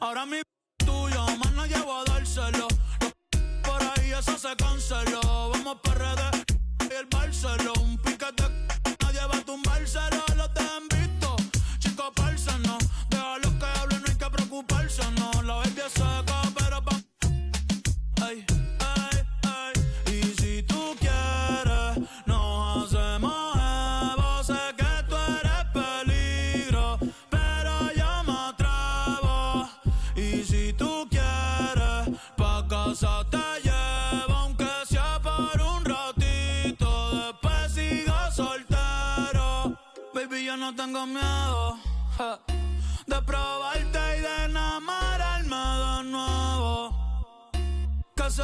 Ahora mi tuyo, más no llevo a dárselo. Por ahí eso se canceló. Vamos para redes y el Barceló. Un piquete, nadie va a tumbárselo. Los dejan visto, chicos, parce, no. Deja los que hablen, no hay que preocuparse, no. La baby es seca, pero pa'. Ay, ay, ay. Y si tú quieres, nos hacemos evo. Sé que tú eres peligro, pero yo me atrevo. Y si tú quieres, pa' casa te llevo, aunque sea por un ratito. Después sigo soltero. Baby, yo no tengo miedo de probarte y de enamorarme de nuevo. Que se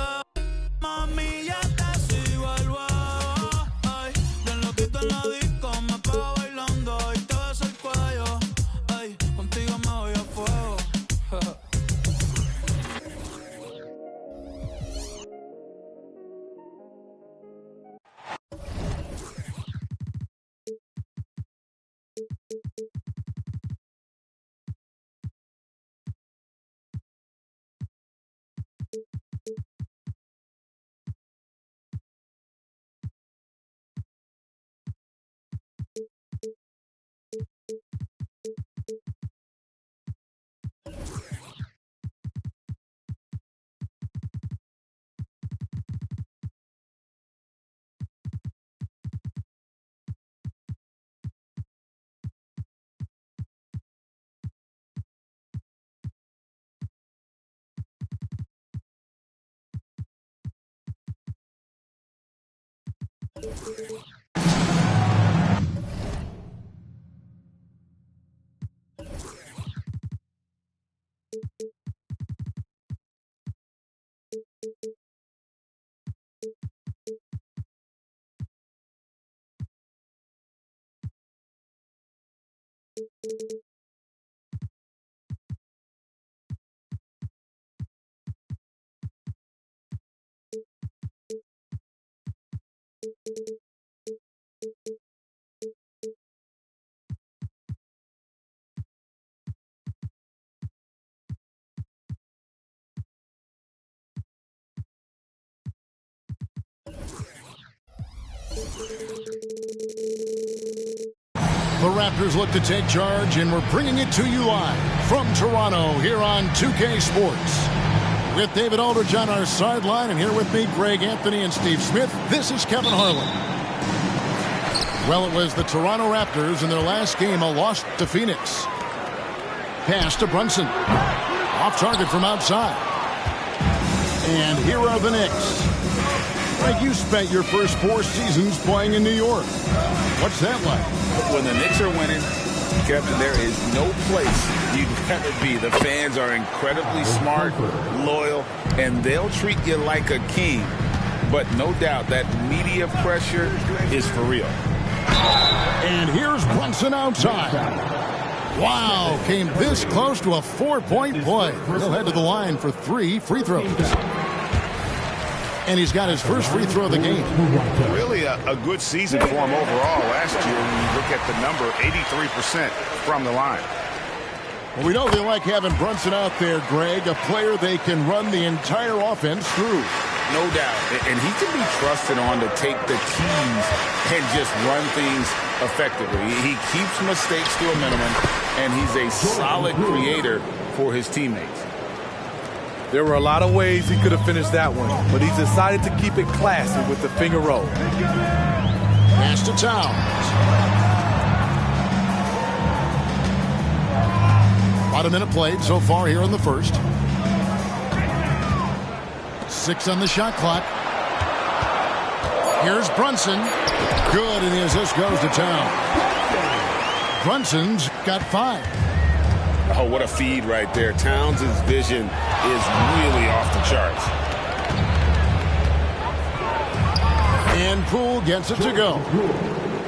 mami, ya te sigo el huevo. Ay, bien loquito en la disco, me pego bailando y te beso el cuello. Ay, contigo me voy a fuego. The Raptors look to take charge, and we're bringing it to you live from Toronto here on 2K Sports. With David Aldridge on our sideline, and here with me, Greg Anthony and Steve Smith, this is Kevin Harlan. Well, it was the Toronto Raptors in their last game, a loss to Phoenix. Pass to Brunson. Off target from outside. And here are the Knicks. Greg, you spent your first 4 seasons playing in New York. What's that like? When the Knicks are winning, Kevin, there is no place you'd rather be. The fans are incredibly smart, loyal, and they'll treat you like a king. But no doubt that media pressure is for real. And here's Brunson outside. Wow, came this close to a 4-point play. He'll head to the line for 3 free throws. And he's got his first free throw of the game. Really a good season for him overall. Last year, when you look at the number, 83% from the line. Well, we know they like having Brunson out there, Greg, a player they can run the entire offense through. No doubt. And he can be trusted on to take the keys and just run things effectively. He keeps mistakes to a minimum, and he's a solid creator for his teammates. There were a lot of ways he could have finished that one, but he decided to keep it classy with the finger roll. Pass to Towns. About a minute played so far here in the first. 6 on the shot clock. Here's Brunson. Good, and the assist goes to Towns. Brunson's got 5. Oh, what a feed right there. Towns' vision is really off the charts. And Poole gets it to go.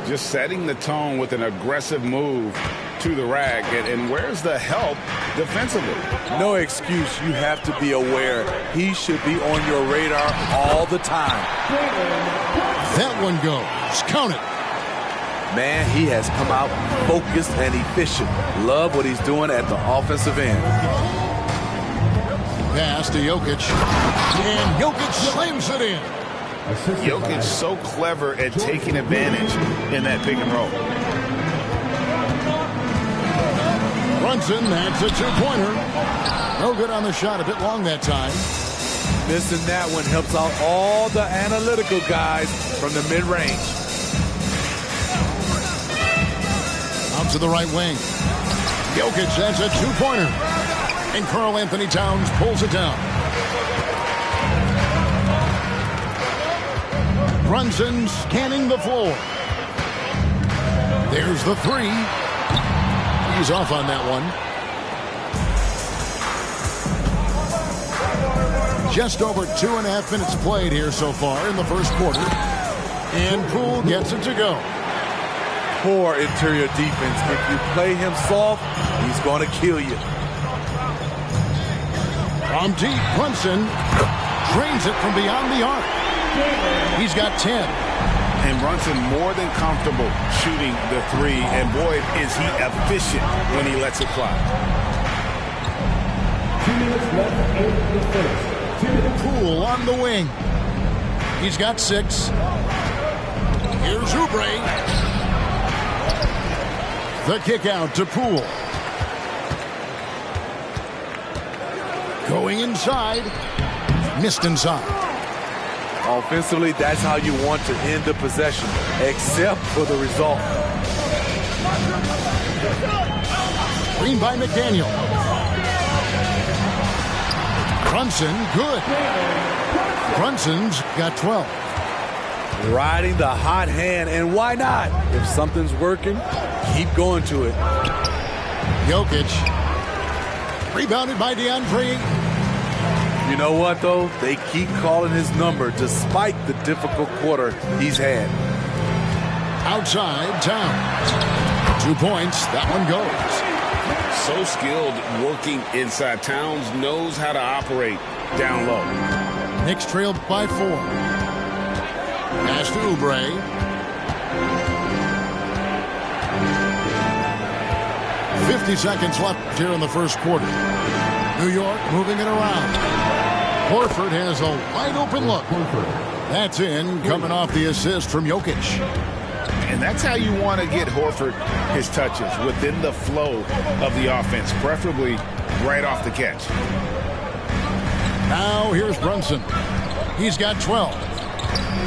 Just setting the tone with an aggressive move to the rack. And where's the help defensively? No excuse. You have to be aware. He should be on your radar all the time. That one goes. Count it. Man, he has come out focused and efficient. Love what he's doing at the offensive end. Pass to Jokic. And Jokic slams it in. Jokic so clever at taking advantage in that pick and roll. Brunson, that's a two-pointer. No good on the shot, a bit long that time. Missing that one helps out all the analytical guys from the mid-range. Out to the right wing. Jokic, that's a two-pointer. And Karl Anthony Towns pulls it down. Brunson scanning the floor. There's the three. He's off on that one. Just over 2.5 minutes played here so far in the first quarter. And Poole gets it to go. Poor interior defense. If you play him soft, he's going to kill you. From deep, Brunson drains it from beyond the arc. He's got 10. And Brunson more than comfortable shooting the three. And boy, is he efficient when he lets it fly. 2 minutes left in the first. 2 minutes. Poole on the wing. He's got 6. Here's Oubre. The kick out to Poole. Going inside. Missed inside. Offensively, that's how you want to end the possession, except for the result. Screen by McDaniel. Brunson, good. Brunson's got 12. Riding the hot hand, and why not? If something's working, keep going to it. Jokic. Rebounded by DeAndre. You know what, though? They keep calling his number despite the difficult quarter he's had. Outside, Towns. 2 points. That one goes. So skilled working inside. Towns knows how to operate down low. Knicks trailed by 4. Pass to Oubre. .50 seconds left here in the first quarter. New York moving it around. Horford has a wide-open look. That's in, coming off the assist from Jokic. And that's how you want to get Horford his touches, within the flow of the offense, preferably right off the catch. Now here's Brunson. He's got 12.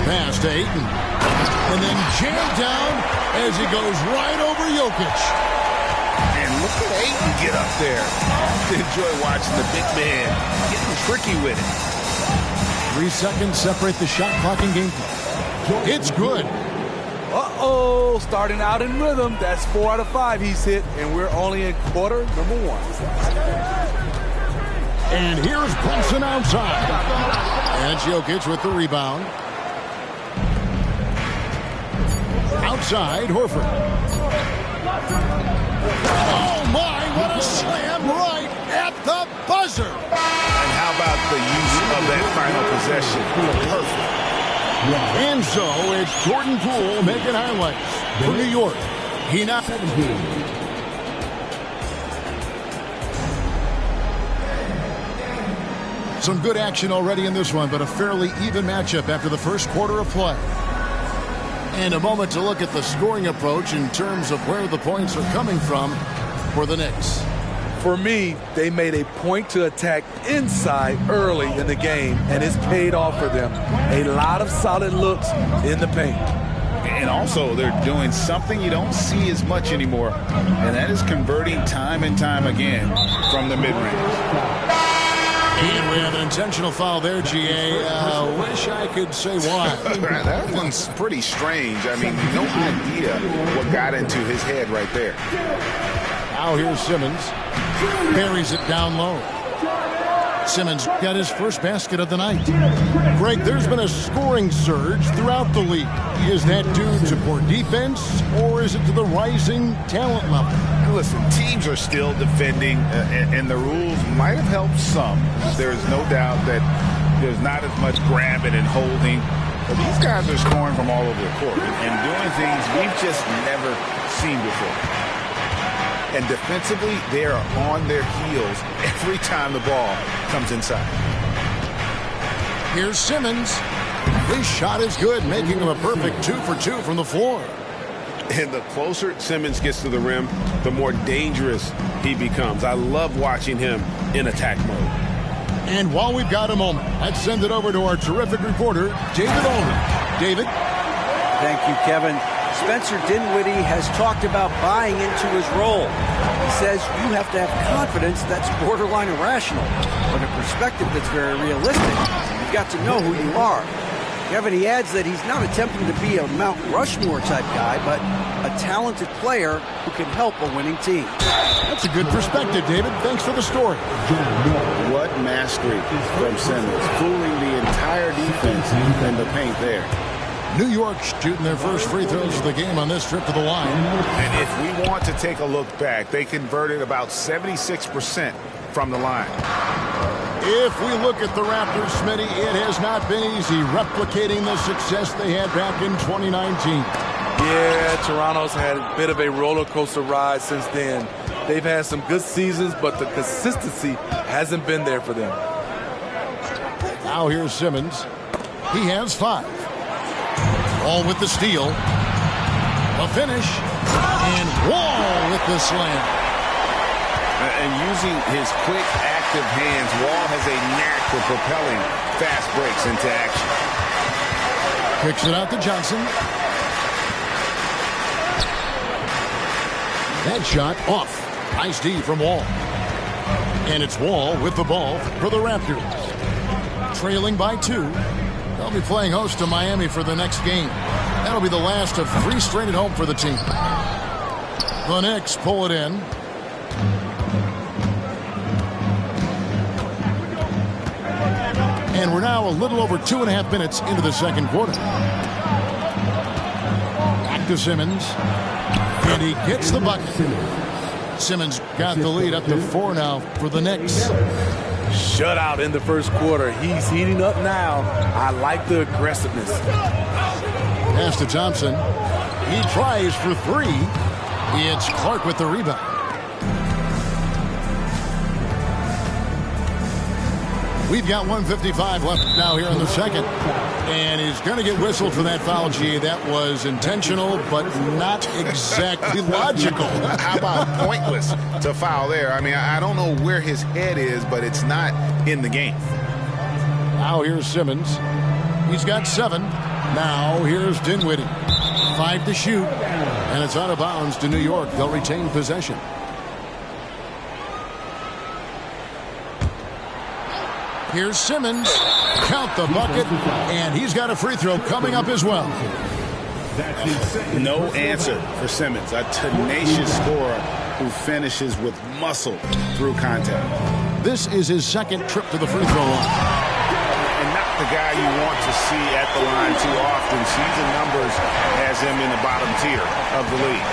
Pass to Ayton. And then jammed down as he goes right over Jokic. And look at Ayton get up there. I enjoy watching the big man getting tricky with it. 3 seconds separate the shot clock and game clock. It's good. Uh-oh, starting out in rhythm. That's 4 out of 5 he's hit, and we're only in quarter number 1. And here's Brunson outside. And Jokic with the rebound. Outside, Horford. Oh, my, what a slam right at the buzzer. And how about the use of that final possession? Perfect. And so it's Jordan Poole making highlights for New York. He not 17. Some good action already in this one, but a fairly even matchup after the first quarter of play. And a moment to look at the scoring approach in terms of where the points are coming from for the Knicks. For me, they made a point to attack inside early in the game, and it's paid off for them. A lot of solid looks in the paint. And also, they're doing something you don't see as much anymore, and that is converting time and time again from the mid-range. And we have an intentional foul there, GA. Wish I could say why. That one's pretty strange. I mean, no idea what got into his head right there. Now here's Simmons. Buries it down low. Simmons got his first basket of the night. Greg, there's been a scoring surge throughout the league. Is that due to poor defense, or is it to the rising talent level? Listen, teams are still defending, and the rules might have helped some. There's no doubt that there's not as much grabbing and holding. But these guys are scoring from all over the court and doing things we've just never seen before. And defensively, they are on their heels every time the ball comes inside. Here's Simmons. His shot is good, making him a perfect 2 for 2 from the floor. And the closer Simmons gets to the rim, the more dangerous he becomes. I love watching him in attack mode. And while we've got a moment, let's send it over to our terrific reporter, David Aldridge. David? Thank you, Kevin. Spencer Dinwiddie has talked about buying into his role. He says you have to have confidence that's borderline irrational, but a perspective that's very realistic. You've got to know who you are. Kevin, he adds that he's not attempting to be a Mount Rushmore type guy, but a talented player who can help a winning team. That's a good perspective, David. Thanks for the story. What mastery from Simmons, fooling the entire defense in the paint there. New York shooting their first free throws of the game on this trip to the line. And if we want to take a look back, they converted about 76% from the line. If we look at the Raptors, Smitty, it has not been easy replicating the success they had back in 2019. Yeah, Toronto's had a bit of a roller coaster ride since then. They've had some good seasons, but the consistency hasn't been there for them. Now here's Simmons. He has 5. Wall with the steal. A finish. And Wall with the slam. And using his quick, active hands, Wall has a knack for propelling fast breaks into action. Kicks it out to Johnson. That shot off. Nice D from Wall. And it's Wall with the ball for the Raptors. Trailing by 2. They'll be playing host to Miami for the next game. That'll be the last of 3 straight at home for the team. The Knicks pull it in. And we're now a little over 2.5 minutes into the second quarter. Back to Simmons. And he gets the bucket. Simmons got the lead up to 4 now for the Knicks. Shutout in the first quarter. He's heating up now. I like the aggressiveness. Pass to Thompson. He tries for 3. It's Clark with the rebound. We've got 1:55 left now here in the second. And he's going to get whistled for that foul, G. That was intentional, but not exactly logical. How about pointless to foul there? I mean, I don't know where his head is, but it's not in the game. Now here's Simmons. He's got 7. Now here's Dinwiddie. 5 to shoot. And it's out of bounds to New York. They'll retain possession. Here's Simmons. Count the bucket. And he's got a free throw coming up as well. No answer for Simmons. A tenacious scorer who finishes with muscle through contact. This is his second trip to the free throw line. And not the guy you want to see at the line too often. Season numbers has him in the bottom tier of the league.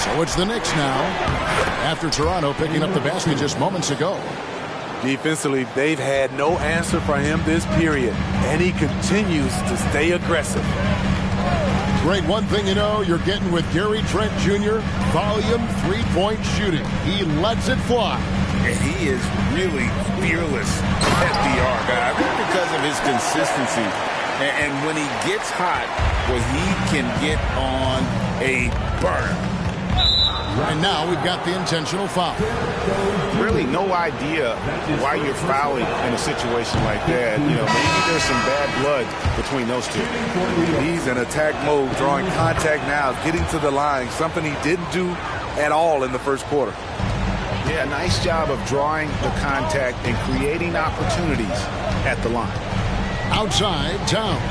So it's the Knicks now. After Toronto picking up the basket just moments ago. Defensively, they've had no answer for him this period, and he continues to stay aggressive. Great. One thing you know, you're getting with Gary Trent Jr., volume 3-point shooting. He lets it fly. And he is really fearless at the arc. I think because of his consistency. And when he gets hot, well, he can get on a burner. And now we've got the intentional foul. Really no idea why you're fouling in a situation like that. You know, maybe there's some bad blood between those two. He's in attack mode, drawing contact now, getting to the line, something he didn't do at all in the first quarter. Yeah, nice job of drawing the contact and creating opportunities at the line. Outside, Towns.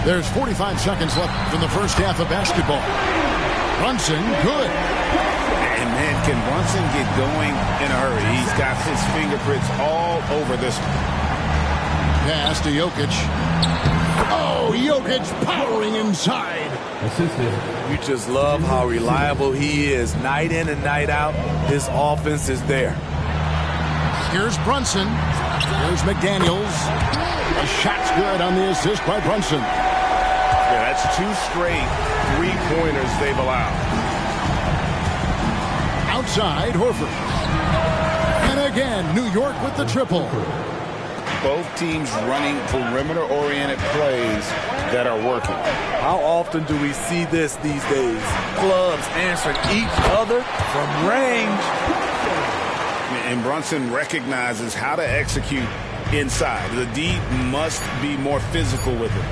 There's 45 seconds left in the first half of basketball. Brunson, good. And man, can Brunson get going in a hurry? He's got his fingerprints all over this one. Pass to Jokic. Oh, Jokic powering inside. You just love how reliable he is. Night in and night out, his offense is there. Here's Brunson. Here's McDaniels. The shot's good on the assist by Brunson. Yeah, that's That's 2 straight three-pointers they've allowed. Outside, Horford. And again, New York with the triple. Both teams running perimeter-oriented plays that are working. How often do we see this these days? Clubs answering each other from range. And Brunson recognizes how to execute inside. The D must be more physical with it.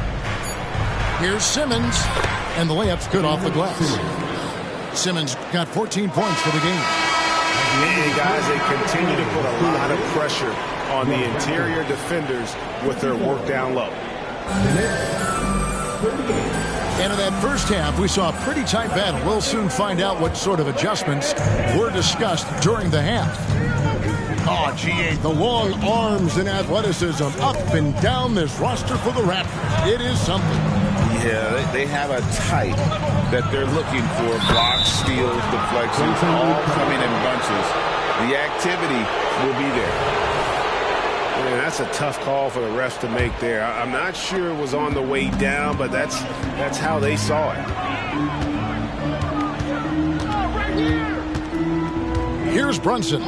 Here's Simmons, and the layup's good off the glass. Simmons got 14 points for the game. And guys, they continue to put a lot of pressure on the interior defenders with their work down low. And in that first half, we saw a pretty tight battle. We'll soon find out what sort of adjustments were discussed during the half. Oh, gee, the long arms and athleticism up and down this roster for the Raptors. It is something. Yeah, they have a type that they're looking for. Blocks, steals, deflections, all coming in bunches. The activity will be there. Man, that's a tough call for the refs to make there. I'm not sure it was on the way down, but that's how they saw it. Here's Brunson.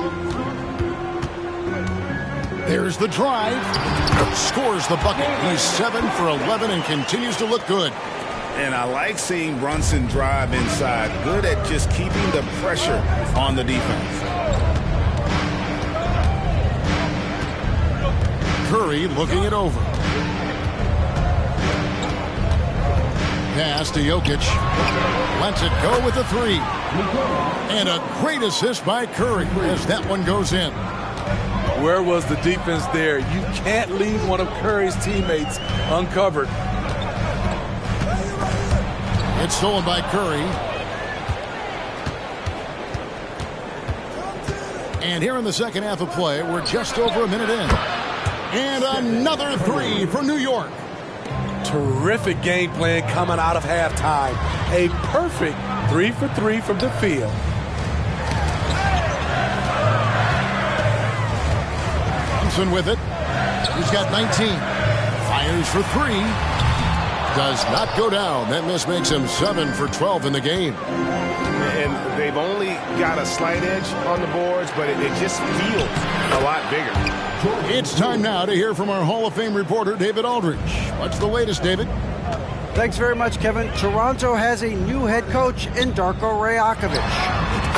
There's the drive. Scores the bucket. He's 7 for 11 and continues to look good. And I like seeing Brunson drive inside. Good at just keeping the pressure on the defense. Curry looking it over. Pass to Jokic. Lets it go with a 3. And a great assist by Curry as that one goes in. Where was the defense there? You can't leave one of Curry's teammates uncovered. It's stolen by Curry. And here in the second half of play, we're just over a minute in. And another 3 for New York. Terrific game plan coming out of halftime. A perfect 3 for 3 from the field. Thompson with it. He's got 19. Fires for 3. Does not go down. That miss makes him 7 for 12 in the game. And they've only got a slight edge on the boards, but it just feels a lot bigger. It's time now to hear from our Hall of Fame reporter, David Aldridge. What's the latest, David? Thanks very much, Kevin. Toronto has a new head coach in Darko Rajakovic.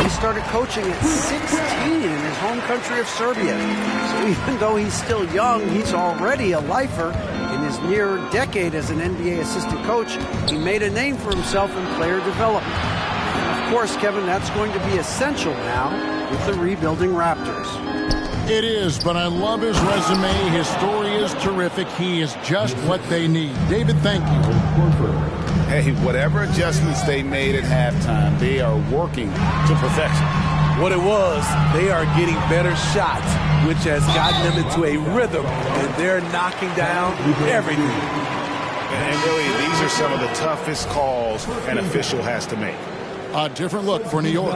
He started coaching at 16 in his home country of Serbia. So even though he's still young, he's already a lifer. In his near decade as an NBA assistant coach, he made a name for himself in player development. Of course, Kevin, that's going to be essential now with the rebuilding Raptors. It is, but I love his resume. His story is terrific. He is just what they need. David, thank you. Hey, whatever adjustments they made at halftime, they are working to perfection. What it was, they are getting better shots, which has gotten them into a rhythm, and they're knocking down everything. And really, these are some of the toughest calls an official has to make. A different look for New York.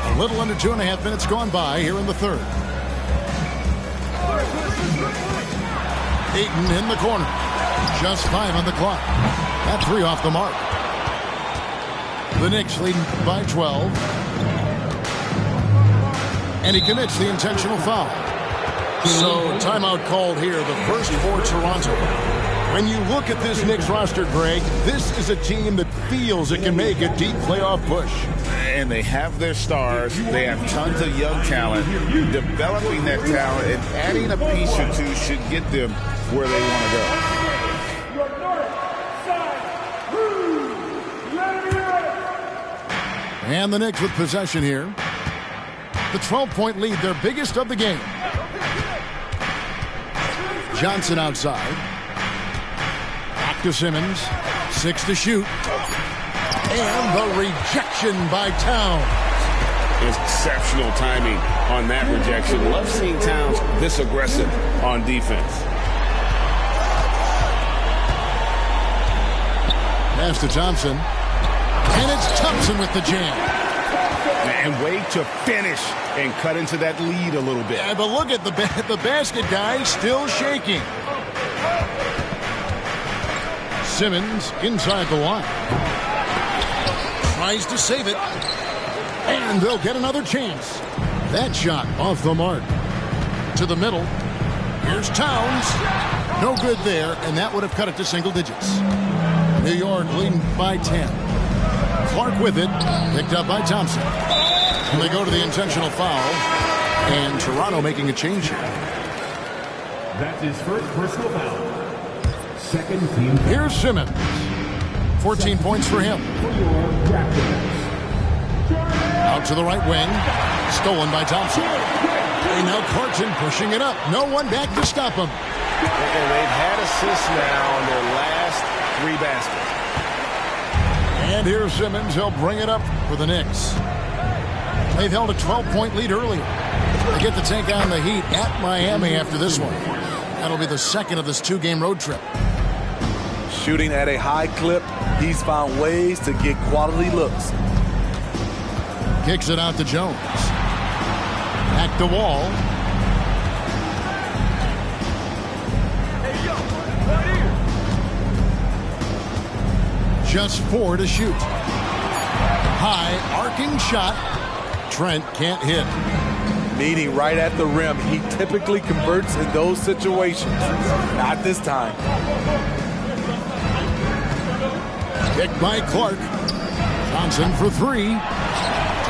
A little under 2.5 minutes gone by here in the third. Ayton in the corner. Just 5 on the clock. That 3 off the mark. The Knicks leading by 12. And he commits the intentional foul. So timeout called here, the first for Toronto. When you look at this Knicks roster, Greg, this is a team that feels it can make a deep playoff push. And they have their stars. They have tons of young talent. Developing that talent and adding a piece or two should get them where they want to go. And the Knicks with possession here. The 12-point lead, their biggest of the game. Johnson outside. Back to Simmons. 6 to shoot. And the rejection by Towns. Exceptional timing on that rejection. Love seeing Towns this aggressive on defense. Pass to Thompson. And it's Thompson with the jam. And way to finish and cut into that lead a little bit. Yeah, but look at the basket guy still shaking. Simmons inside the line. Tries to save it. And they'll get another chance. That shot off the mark. To the middle. Here's Towns. No good there, and that would have cut it to single digits. New York leading by 10. Clark with it. Picked up by Thompson. And they go to the intentional foul. And Toronto making a change here. That's his first personal foul. Second team. Here's Simmons. 14 points for him. Out to the right wing. Stolen by Thompson. And now Clarkson pushing it up. No one back to stop him. And they've had assists now on their last 3 baskets. And here's Simmons. He'll bring it up for the Knicks. They've held a 12-point lead earlier. They get to take on the Heat at Miami after this one. That'll be the second of this 2-game road trip. Shooting at a high clip, he's found ways to get quality looks. Kicks it out to Jones. Back to Wall. Just 4 to shoot. High arcing shot. Trent can't hit. Meaning right at the rim. He typically converts in those situations. Not this time. Picked by Clark. Johnson for 3.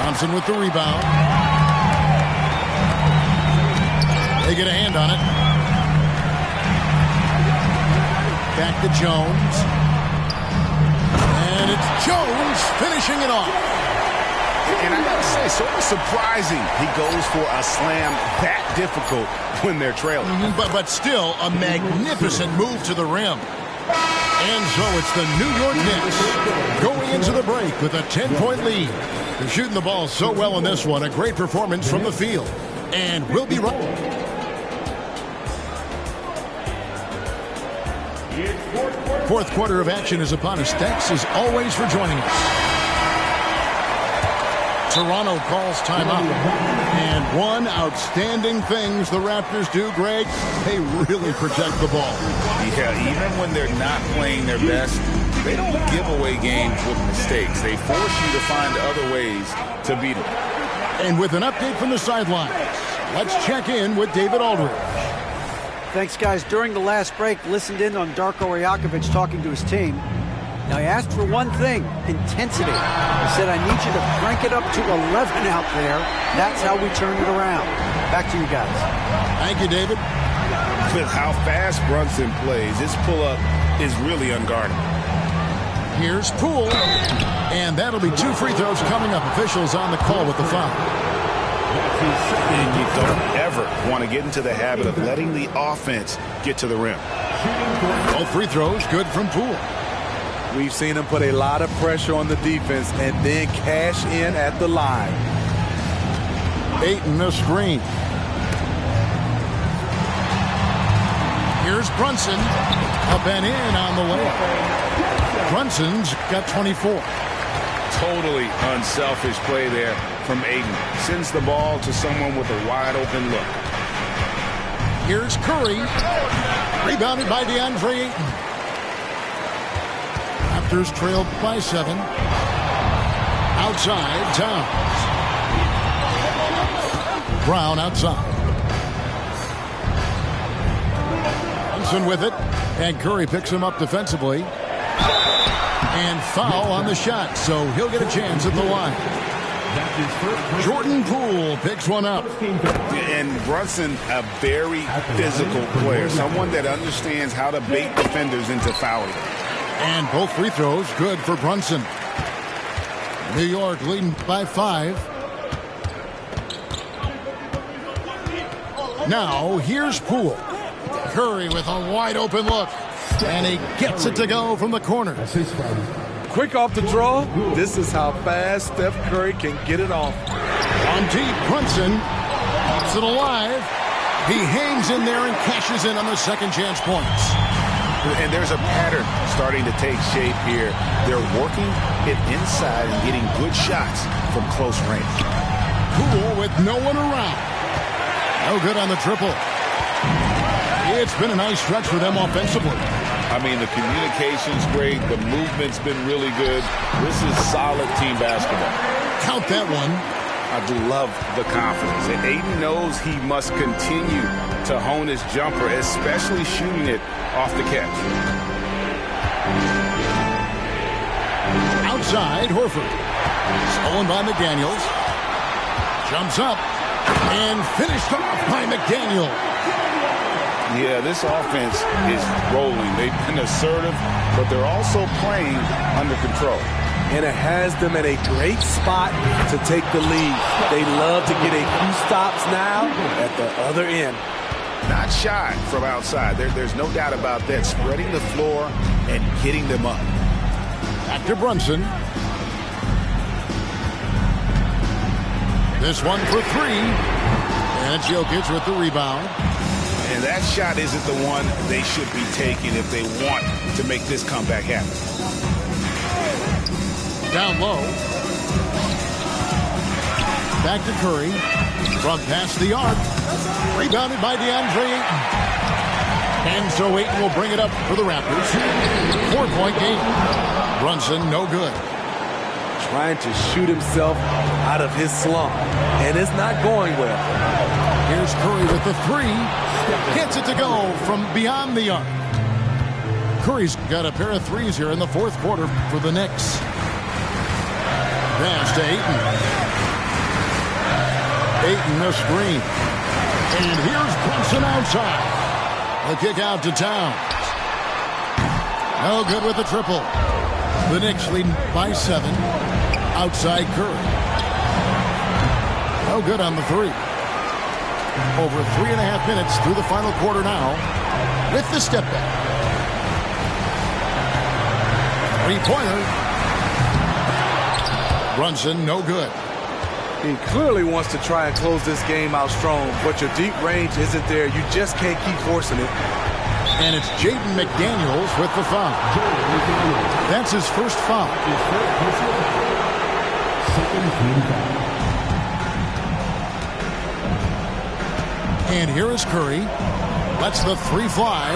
Thompson with the rebound. They get a hand on it. Back to Jones. And it's Jones finishing it off. And I gotta say, sort of surprising he goes for a slam that difficult when they're trailing. But still a magnificent move to the rim. And so it's the New York Knicks going into the break with a 10-point lead. They're shooting the ball so well in this one. A great performance from the field. And we'll be right. Fourth quarter of action is upon us. Thanks as always for joining us. Toronto calls timeout. And one outstanding things the Raptors do, Greg, they really protect the ball. Yeah, even when they're not playing their best, they don't give away games with mistakes. They force you to find other ways to beat them. And with an update from the sidelines, let's check in with David Aldridge. Thanks, guys. During the last break, listened in on Darko Rajakovic talking to his team. Now, he asked for one thing, intensity. He said, I need you to crank it up to 11 out there. That's how we turn it around. Back to you guys. Thank you, David. With how fast Brunson plays, his pull-up is really unguardable. Here's Poole. And that'll be 2 free throws coming up. Officials on the call with the foul. And you don't ever want to get into the habit of letting the offense get to the rim. Both free throws good from Poole. We've seen him put a lot of pressure on the defense and then cash in at the line. Ayton the screen. Here's Brunson. Up and in on the layup. Brunson's got 24. Totally unselfish play there from Ayton. Sends the ball to someone with a wide open look. Here's Curry. Rebounded by DeAndre Ayton. Raptors trailed by 7. Outside, Towns. Brown outside. Brunson with it. And Curry picks him up defensively. And foul on the shot, so he'll get a chance at the line. Jordan Poole picks one up. And Brunson, a very physical player, someone that understands how to bait defenders into fouling. And both free throws good for Brunson. New York leading by 5. Now here's Poole. Curry with a wide open look. And he gets it to go from the corner. Quick off the draw. This is how fast Steph Curry can get it off. On deep, Brunson keeps it alive. He hangs in there and cashes in on the second chance points. And there's a pattern starting to take shape here. They're working it inside and getting good shots from close range. Poole with no one around. No good on the triple. It's been a nice stretch for them offensively. I mean, the communication's great. The movement's been really good. This is solid team basketball. Count that one. I love the confidence. And Ayton knows he must continue to hone his jumper, especially shooting it off the catch. Outside, Horford. Stolen by McDaniels. Jumps up and finished off by McDaniel. Yeah, this offense is rolling. They've been assertive, but they're also playing under control. And it has them in a great spot to take the lead. They love to get a few stops now at the other end. Not shy from outside. There's no doubt about that. Spreading the floor and getting them up. Back to Brunson. This one for three. And it's Jokic with the rebound. And that shot isn't the one they should be taking if they want to make this comeback happen. Down low. Back to Curry. From past the arc. Rebounded by DeAndre Ayton. And so Ayton will bring it up for the Raptors. 4-point game. Brunson, no good. Trying to shoot himself out of his slump. And it's not going well. Here's Curry with the three. Gets it to go from beyond the arc. Curry's got a pair of threes here in the fourth quarter for the Knicks. Pass to Ayton. Ayton the screen. And here's Brunson outside. The kick out to Towns. No good with the triple. The Knicks lead by 7. Outside Curry. No good on the three. Over 3.5 minutes through the final quarter now with the step back. Three-pointer. Brunson, no good. He clearly wants to try and close this game out strong, but your deep range isn't there. You just can't keep forcing it. And it's Jaden McDaniels with the foul. That's his first foul. And here is Curry. Lets the three fly.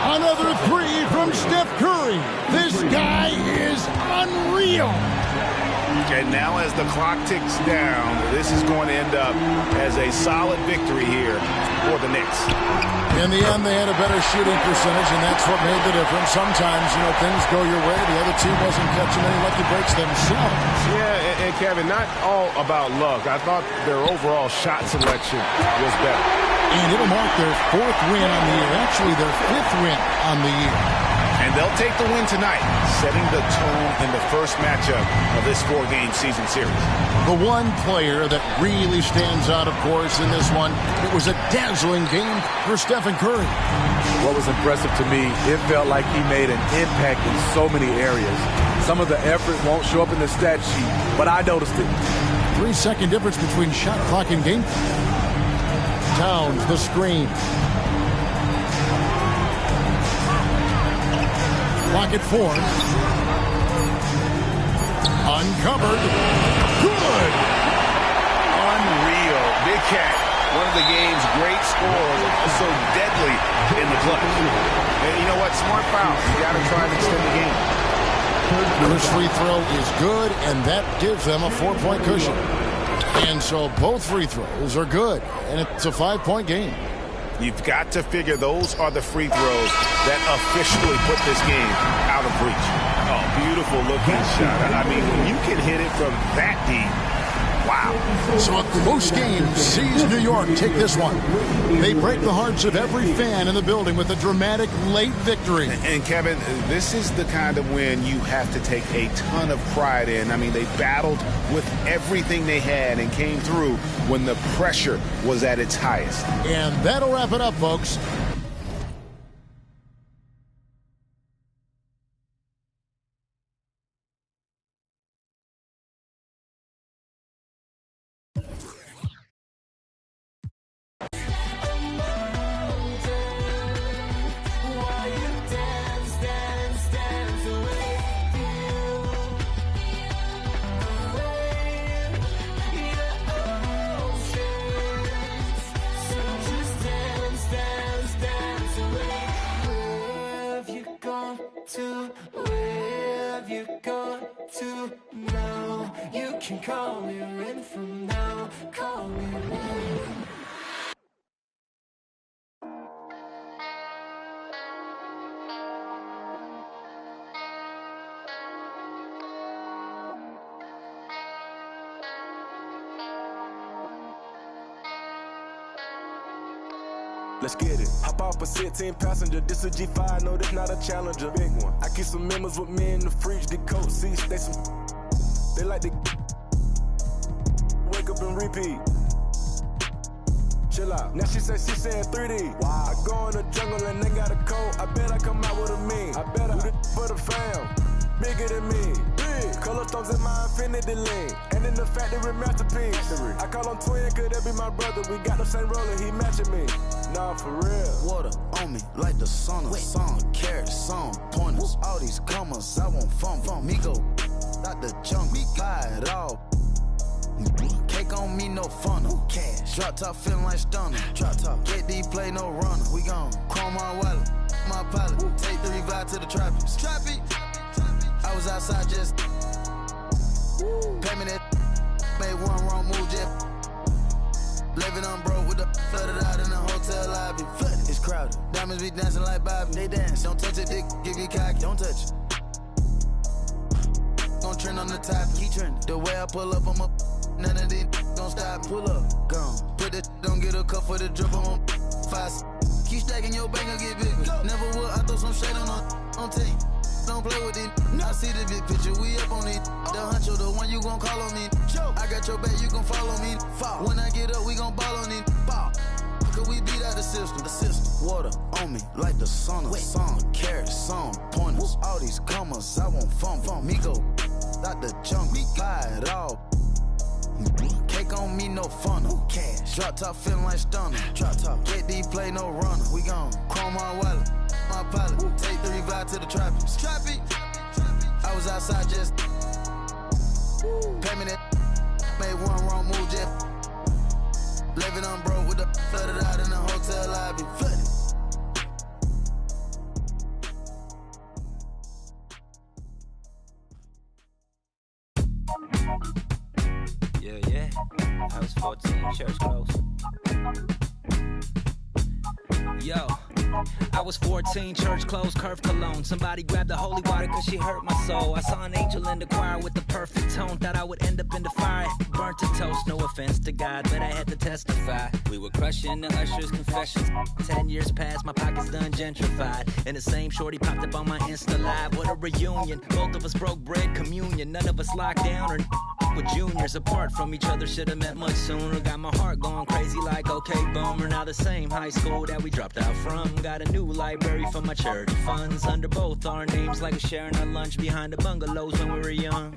Another three from Steph Curry. This guy is unreal. And now as the clock ticks down, this is going to end up as a solid victory here for the Knicks. In the end, they had a better shooting percentage, and that's what made the difference. Sometimes, things go your way. The other team wasn't catching any lucky breaks themselves. Yeah, and Kevin, not all about luck. I thought their overall shot selection was better. And it'll mark their 4th win on the year. Actually, their 5th win on the year. And they'll take the win tonight, setting the tone in the first matchup of this 4-game season series. The one player that really stands out, of course, in this one, it was a dazzling game for Stephen Curry. What was impressive to me, it felt like he made an impact in so many areas. Some of the effort won't show up in the stat sheet, but I noticed it. 3-second difference between shot clock and game. Towns, the screen. Pocket 4. Uncovered. Good. Unreal. Big Cat, one of the game's great scorers, also deadly in the clutch. And you know what? Smart foul. You got to try and extend the game. First free throw is good, and that gives them a 4-point cushion. And so both free throws are good, and it's a 5-point game. You've got to figure those are the free throws that officially put this game out of reach. Oh, beautiful looking shot. I mean, when you can hit it from that deep, wow. So a close game sees New York take this one. They break the hearts of every fan in the building with a dramatic late victory. And Kevin, this is the kind of win you have to take a ton of pride in. I mean, they battled with everything they had and came through when the pressure was at its highest. And that'll wrap it up, folks. have you gone to now? You can call me in from now. Call me in. Let's get it. Hop off a 16 passenger. This a G5, no, this not a Challenger. Big one. I keep some members with me in the fridge. The coat seats, they like to wake up and repeat. Chill out. Now she said 3D. Wow. I go in the jungle and they got a coat. I bet I come out with a mean. I bet I do this for the fam. Bigger than me. Big. Color stones in my infinity lane. And in the factory masterpiece. I call him twin, could that be my brother? We got the same roller, he matching me. Nah, for real. Water on me like the sun. Some carrots, some pointers. All these commas, I want fun from me. Go out the jungle, buy it all. Cake on me, no funnel. Cash. Drop top feeling like stunner. Drop top. KD play no runner. We gon' chrome my wallet, my pilot. Take the revive to the tropics. Trappy. I was outside just pay me that. Made one wrong move, just living on broke with the flooded out in the hotel lobby. Flooded. It's crowded. Diamonds be dancing like Bobby. They dance. Don't touch it, dick. Give you cocky. Don't touch it. Gon' trend on the top. Keep trending. The way I pull up, I'm up. None of these gon' stop. Pull up. Gone. Put that don't get a cup for the drip on 5. Keep stacking your bank and get bigger. Never will. I throw some shade on team. Don't play with it. I see the big picture. We up on it. The huncho, the one you gon' call on me. I got your back, you gon' follow me. When I get up, we gon' ball on it. Cause we beat out the system. The system. Water on me like the sun. Some carrots, some pointers. All these commas, I want fun from me. Go out the jungle, buy it all. Cake on me, no funnel. Cash. Drop top feeling like stunner. Drop top. KD play no runner. We gon' chrome my wallet, my pilot. Take the revive to the tropics. Trappy. I was outside just pay me that. Made one wrong move, just living on broke with the flooded out in the hotel lobby. Flooded. Yeah. I was 14, church close. Yo, I was 14, church closed, curve cologne. Somebody grabbed the holy water cause she hurt my soul. I saw an angel in the choir with the perfect tone. Thought I would end up in the fire, burnt to toast. No offense to God, but I had to testify. We were crushing the usher's confessions. 10 years passed, my pockets done gentrified. And the same shorty popped up on my Insta Live. What a reunion, both of us broke bread communion. None of us locked down or with juniors apart from each other. Should've met much sooner. Got my heart going crazy like okay boomer. Now the same high school that we dropped out from. Got a new library for my charity funds. Under both our names like we're sharing our lunch behind the bungalows when we were young.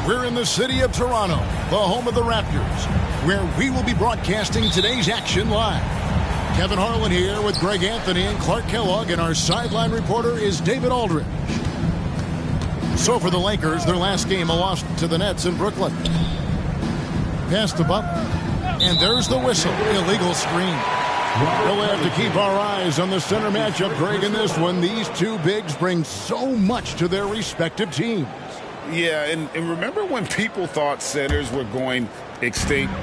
We're in the city of Toronto, the home of the Raptors, where we will be broadcasting today's action live. Kevin Harlan here with Greg Anthony and Clark Kellogg, and our sideline reporter is David Aldridge. So for the Lakers, their last game, a loss to the Nets in Brooklyn. Pass to Butler, and there's the whistle. Illegal screen. We'll have to keep our eyes on the center matchup, Greg, in this one. These two bigs bring so much to their respective teams. Yeah, and remember when people thought centers were going extinct?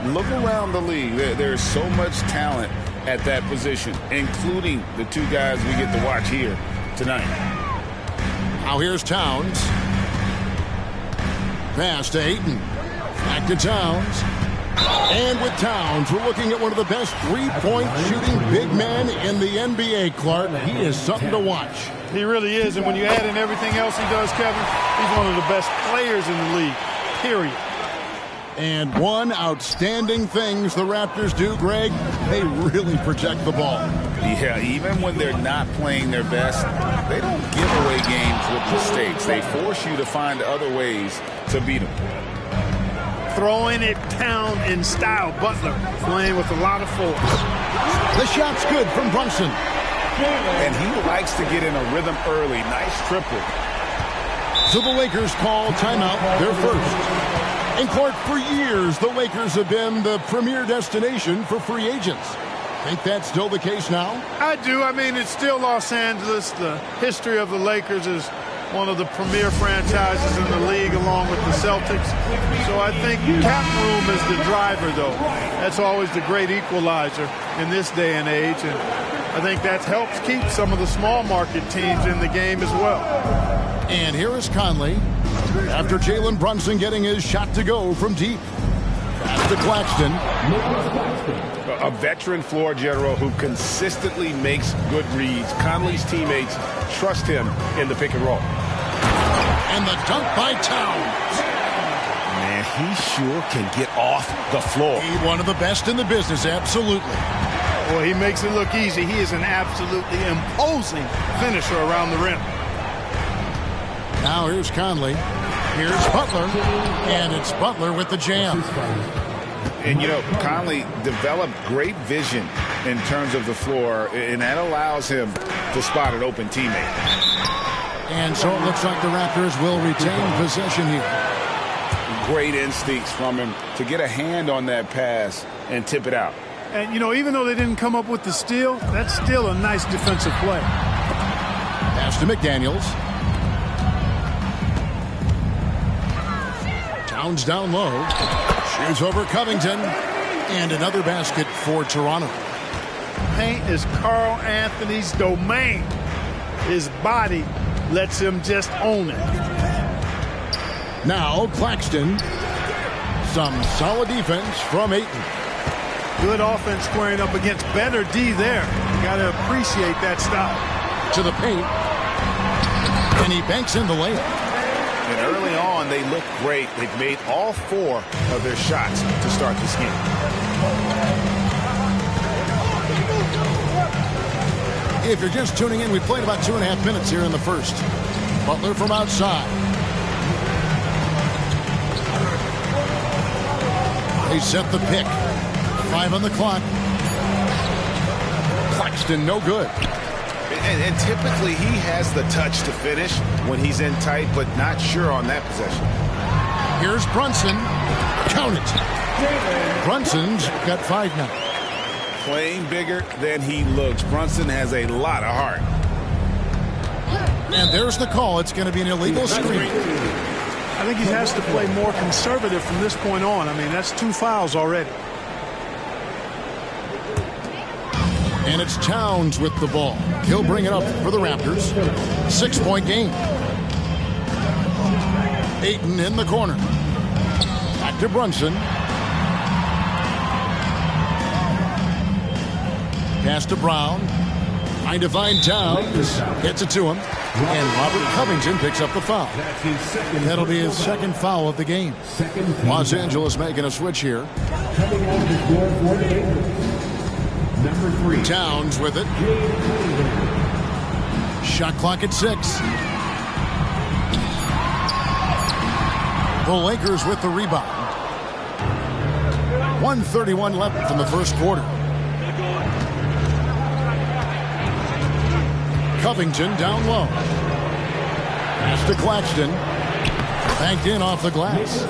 Look around the league. There's so much talent at that position, including the two guys we get to watch here tonight. Now here's Towns. Pass to Ayton. Back to Towns. And with Towns, we're looking at one of the best three-point shooting big men in the NBA, Clark. He is something to watch. He really is, and when you add in everything else he does, Kevin, he's one of the best players in the league, period. And one outstanding things the Raptors do, Greg, they really protect the ball. Yeah, even when they're not playing their best, they don't give away games with mistakes. They force you to find other ways to beat them. Throwing it down in style. Butler playing with a lot of force. The shot's good from Brunson. And he likes to get in a rhythm early. Nice triple. So the Lakers call timeout, their first. And Clark, for years, the Lakers have been the premier destination for free agents. Think that's still the case now? I do. I mean, it's still Los Angeles. The history of the Lakers is one of the premier franchises in the league, along with the Celtics. So I think cap room is the driver, though. That's always the great equalizer in this day and age. And I think that helps keep some of the small market teams in the game as well. And here is Conley after Jalen Brunson getting his shot to go from deep. Pass to Claxton. A veteran floor general who consistently makes good reads. Conley's teammates trust him in the pick and roll. And the dunk by Towns. Man, he sure can get off the floor. He's one of the best in the business, absolutely. Well, he makes it look easy. He is an absolutely imposing finisher around the rim. Now here's Conley. Here's Butler. And it's Butler with the jam. And, you know, Conley developed great vision in terms of the floor, and that allows him to spot an open teammate. And so it looks like the Raptors will retain possession here. Great instincts from him to get a hand on that pass and tip it out. And, you know, even though they didn't come up with the steal, that's still a nice defensive play. Pass to McDaniels. Towns down low. Shoots over Covington. And another basket for Toronto. Paint is Carl Anthony's domain. His body lets him just own it. Now Claxton. Some solid defense from Ayton. Good offense squaring up against better D there. You got to appreciate that stop. To the paint. And he banks in the layup. And early on, they look great. They've made all four of their shots to start this game. If you're just tuning in, we played about 2.5 minutes here in the first. Butler from outside. They set the pick. 5 on the clock. Claxton, no good. And typically he has the touch to finish when he's in tight, but not sure on that possession. Here's Brunson. Count it. Brunson's got 5 now. Playing bigger than he looks. Brunson has a lot of heart. And there's the call. It's going to be an illegal screen. I think he has to play more conservative from this point on. I mean, that's 2 fouls already. And it's Towns with the ball. He'll bring it up for the Raptors. 6-point game. Ayton in the corner. Back to Brunson. Pass to Brown. Trying to find Towns. Gets it to him. And Robert Covington picks up the foul. That'll be his second foul of the game. Los Angeles making a switch here. Number 3. Towns with it. Shot clock at 6. The Lakers with the rebound. 1:31 left in the first quarter. Covington down low. Pass to Claxton. Banked in off the glass.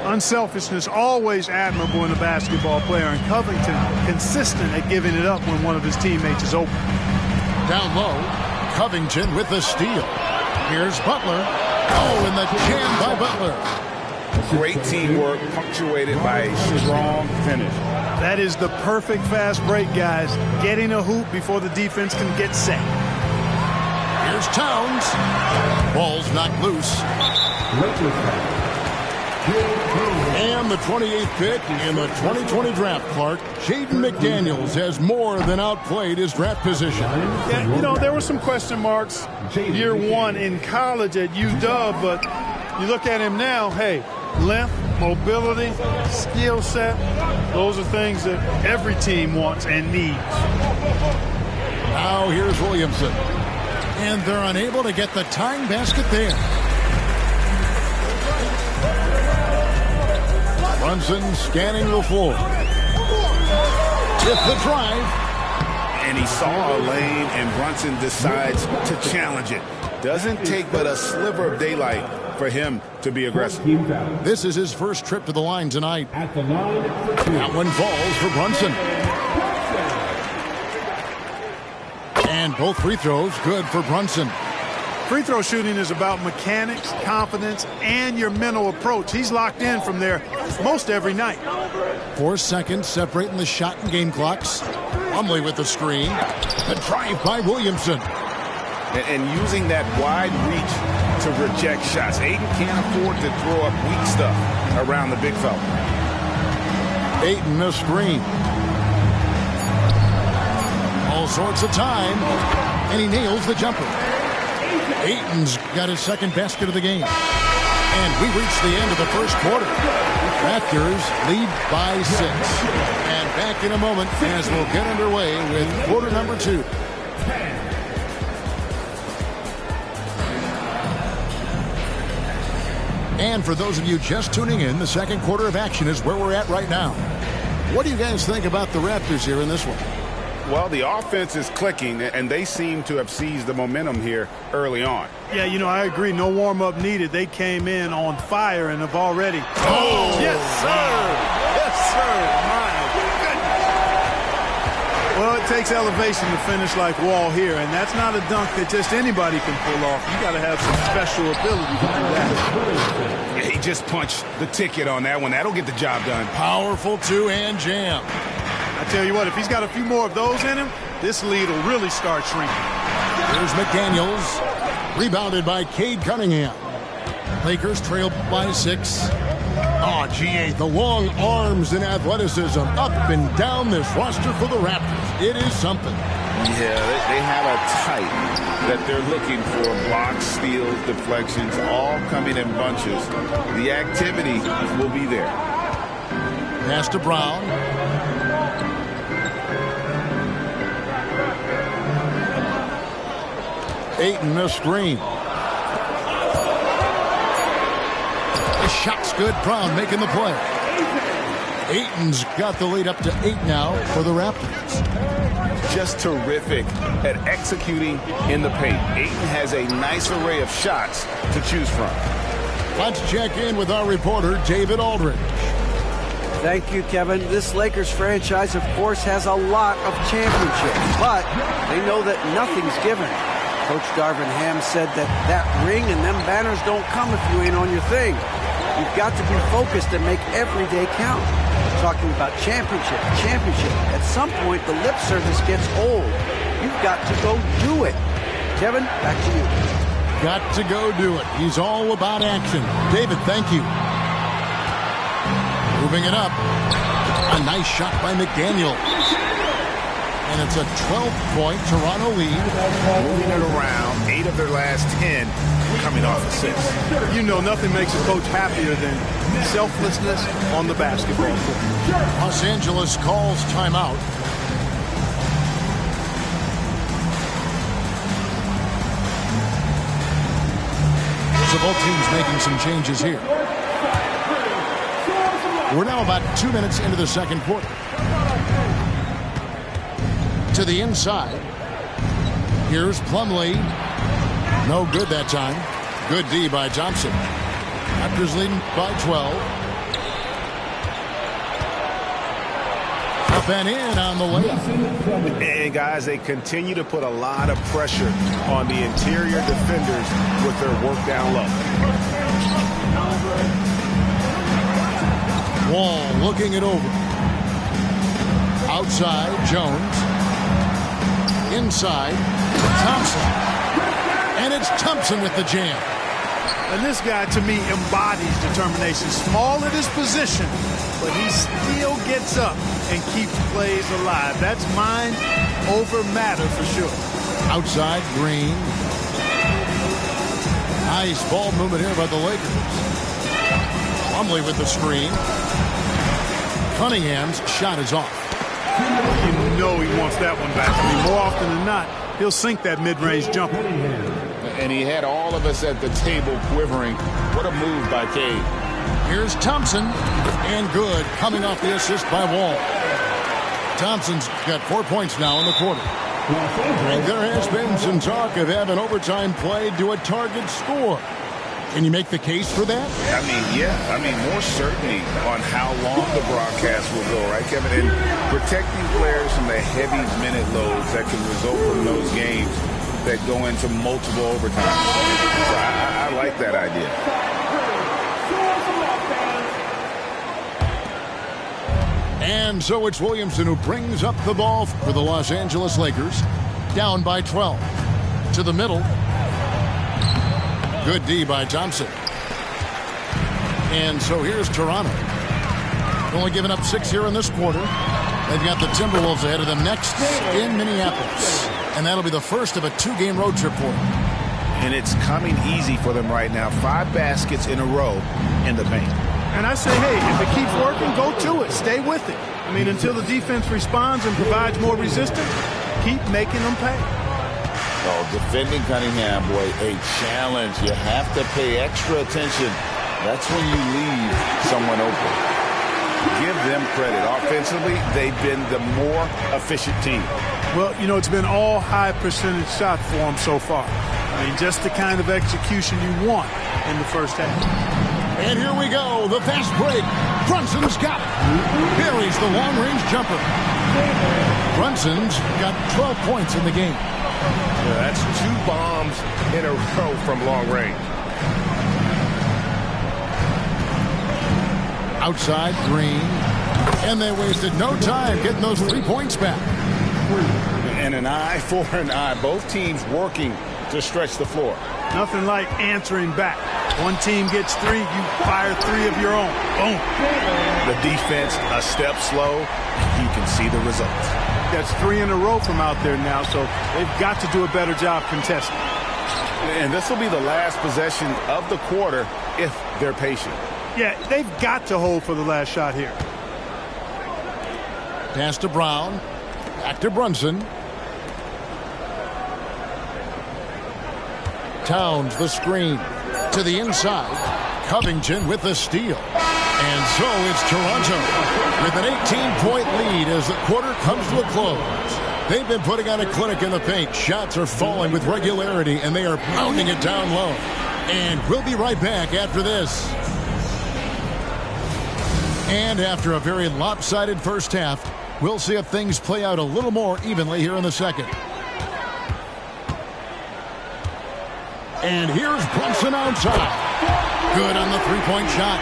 Unselfishness always admirable in a basketball player, and Covington consistent at giving it up when one of his teammates is open. Down low, Covington with the steal. Here's Butler. Oh, and the jam by Butler. Great teamwork punctuated by a strong finish. That is the perfect fast break, guys. Getting a hoop before the defense can get set. Here's Towns. Ball's knocked loose. And the 28th pick in the 2020 draft, Clark, Jaden McDaniels has more than outplayed his draft position. Yeah, you know, there were some question marks year one in college at UW, but you look at him now, hey, length, mobility, skill set, those are things that every team wants and needs. Now here's Williamson. And they're unable to get the tying basket there. Brunson scanning the floor. With the drive. And he saw a lane, and Brunson decides to challenge it. Doesn't take but a sliver of daylight for him to be aggressive. This is his first trip to the line tonight. That one falls for Brunson. And both free throws good for Brunson. Free throw shooting is about mechanics, confidence, and your mental approach. He's locked in from there most every night. 4 seconds separating the shot and game clocks. Plumlee with the screen. A drive by Williamson. And using that wide reach to reject shots. Ayton can't afford to throw up weak stuff around the big fella. Ayton a screen. All sorts of time. And he nails the jumper. Ayton's got his second basket of the game. And we reach the end of the first quarter. Raptors lead by 6. And back in a moment as we'll get underway with quarter number 2. And for those of you just tuning in, the second quarter of action is where we're at right now. What do you guys think about the Raptors here in this one? Well, the offense is clicking, and they seem to have seized the momentum here early on. Yeah, you know, I agree. No warm-up needed. They came in on fire and have already... Oh! Yes, sir! Yes, sir! My goodness! Well, it takes elevation to finish like Wall here, and that's not a dunk that just anybody can pull off. You got to have some special ability to do that. Yeah, he just punched the ticket on that one. That'll get the job done. Powerful two-hand jam. I tell you what, if he's got a few more of those in him, this lead will really start shrinking. Here's McDaniels. Rebounded by Cade Cunningham. Lakers trail by 6. Oh, GA, the long arms and athleticism up and down this roster for the Raptors. It is something. Yeah, they have a type that they're looking for. Blocks, steals, deflections, all coming in bunches. The activity will be there. Pass to Brown. Ayton a screen. The shot's good. Brown making the play. Ayton's got the lead up to 8 now for the Raptors. Just terrific at executing in the paint. Ayton has a nice array of shots to choose from. Let's check in with our reporter, David Aldridge. Thank you, Kevin. This Lakers franchise, of course, has a lot of championships, but they know that nothing's given. Coach Darvin Ham said that ring and them banners don't come if you ain't on your thing. You've got to be focused and make every day count. Talking about championship. At some point, the lip service gets old. You've got to go do it. Kevin, back to you. Got to go do it. He's all about action. David, thank you. Moving it up. A nice shot by McDaniels. And it's a 12-point Toronto lead. Moving it around. 8 of their last 10 coming off of 6. You know, nothing makes a coach happier than selflessness on the basketball court. Los Angeles calls timeout. There's So both teams making some changes here. We're now about 2 minutes into the second quarter. To the inside. Here's Plumlee. No good that time. Good D by Thompson. Raptors leading by 12. Up and in on the layup. And guys, they continue to put a lot of pressure on the interior defenders with their work down low. Wall looking it over. Outside, Jones. Inside, Thompson. And it's Thompson with the jam. And this guy, to me, embodies determination. Small at his position, but he still gets up and keeps plays alive. That's mind over matter for sure. Outside, Green. Nice ball movement here by the Lakers. Plumlee with the screen. Cunningham's shot is off. You know he wants that one back. I mean, more often than not, he'll sink that mid-range jumper. And he had all of us at the table quivering. What a move by Cade. Here's Thompson. And good, coming off the assist by Wall. Thompson's got 4 points now in the quarter. There has been some talk of having overtime played to a target score. Can you make the case for that? I mean, yeah. I mean, more certainty on how long the broadcast will go, right, Kevin? And protecting players from the heavy minute loads that can result from those games that go into multiple overtimes. So I like that idea. And so it's Williamson who brings up the ball for the Los Angeles Lakers. Down by 12. To the middle. Good D by Thompson. And so here's Toronto. Only giving up 6 here in this quarter. They've got the Timberwolves ahead of them next in Minneapolis. And that'll be the first of a 2-game road trip for them. And it's coming easy for them right now. 5 baskets in a row in the paint. And I say, hey, if it keeps working, go to it. Stay with it. I mean, until the defense responds and provides more resistance, keep making them pay. Oh, defending Cunningham, boy, a challenge. You have to pay extra attention. That's when you leave someone open. Give them credit. Offensively, they've been the more efficient team. Well, you know, it's been all high percentage shots for them so far. I mean, just the kind of execution you want in the first half. And here we go, the fast break. Brunson's got it. Buries the long-range jumper. Brunson's got 12 points in the game. Yeah, that's 2 bombs in a row from long range. Outside, Green. And they wasted no time getting those 3 points back. And an eye for an eye. Both teams working to stretch the floor. Nothing like answering back. One team gets 3, you fire 3 of your own. Boom. The defense a step slow. You can see the results. That's 3 in a row from out there now, so they've got to do a better job contesting. And this will be the last possession of the quarter if they're patient. Yeah, they've got to hold for the last shot here. Pass to Brown. Back to Brunson. Towns the screen. To the inside. Covington with the steal. And so it's Toronto with an 18-point lead as the quarter comes to a close. They've been putting on a clinic in the paint. Shots are falling with regularity, and they are pounding it down low. And we'll be right back after this. And after a very lopsided first half, we'll see if things play out a little more evenly here in the second. And here's Brunson outside. Good on the 3-point shot.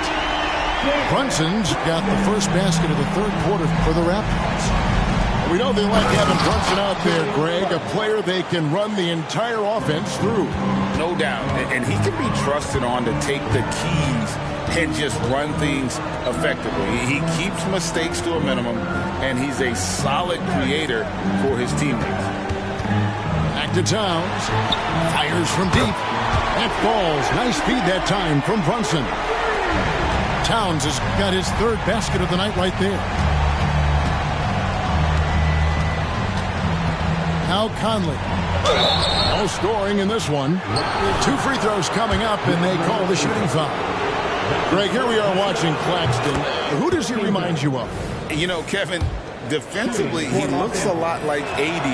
Brunson's got the first basket of the third quarter for the Raptors. We know they like having Brunson out there, Greg, a player they can run the entire offense through. No doubt. And he can be trusted on to take the keys and just run things effectively. He keeps mistakes to a minimum, and he's a solid creator for his teammates. Back to Towns. Fires from deep. That falls. Nice feed that time from Brunson. Towns has got his 3rd basket of the night right there. Now Conley. No scoring in this one. 2 free throws coming up, and they call the shooting foul. Greg, here we are watching Claxton. Who does he remind you of? You know, Kevin, defensively, he looks a lot like AD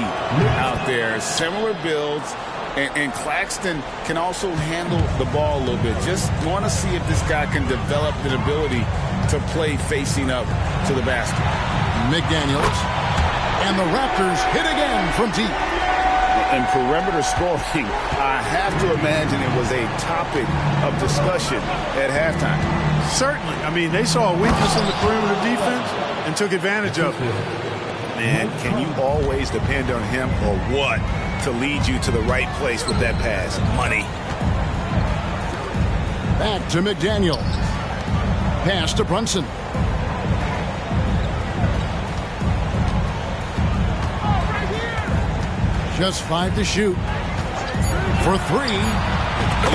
out there. Similar builds. And Claxton can also handle the ball a little bit. Just want to see if this guy can develop the ability to play facing up to the basket. McDaniels. And the Raptors hit again from deep. And perimeter scoring, I have to imagine it was a topic of discussion at halftime. Certainly. I mean, they saw a weakness in the perimeter defense and took advantage of it. Man, can you always depend on him or what to lead you to the right place with that pass? Money. Back to McDaniel. Pass to Brunson. Just 5 to shoot. For 3.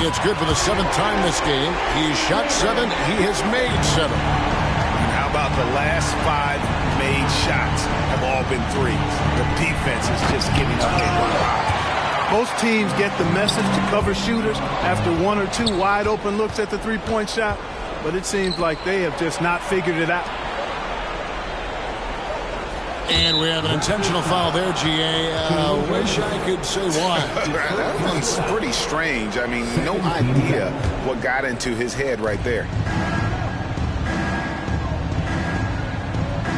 It's good for the 7th time this game. He's shot 7. He has made 7. And how about the last 5 made shots have all been threes? The defense is just giving up a lot. Most teams get the message to cover shooters after 1 or 2 wide open looks at the three-point shot, but it seems like they have just not figured it out. And we have an intentional foul there, GA. Wish I could say why. That one's pretty strange. I mean, no idea what got into his head right there.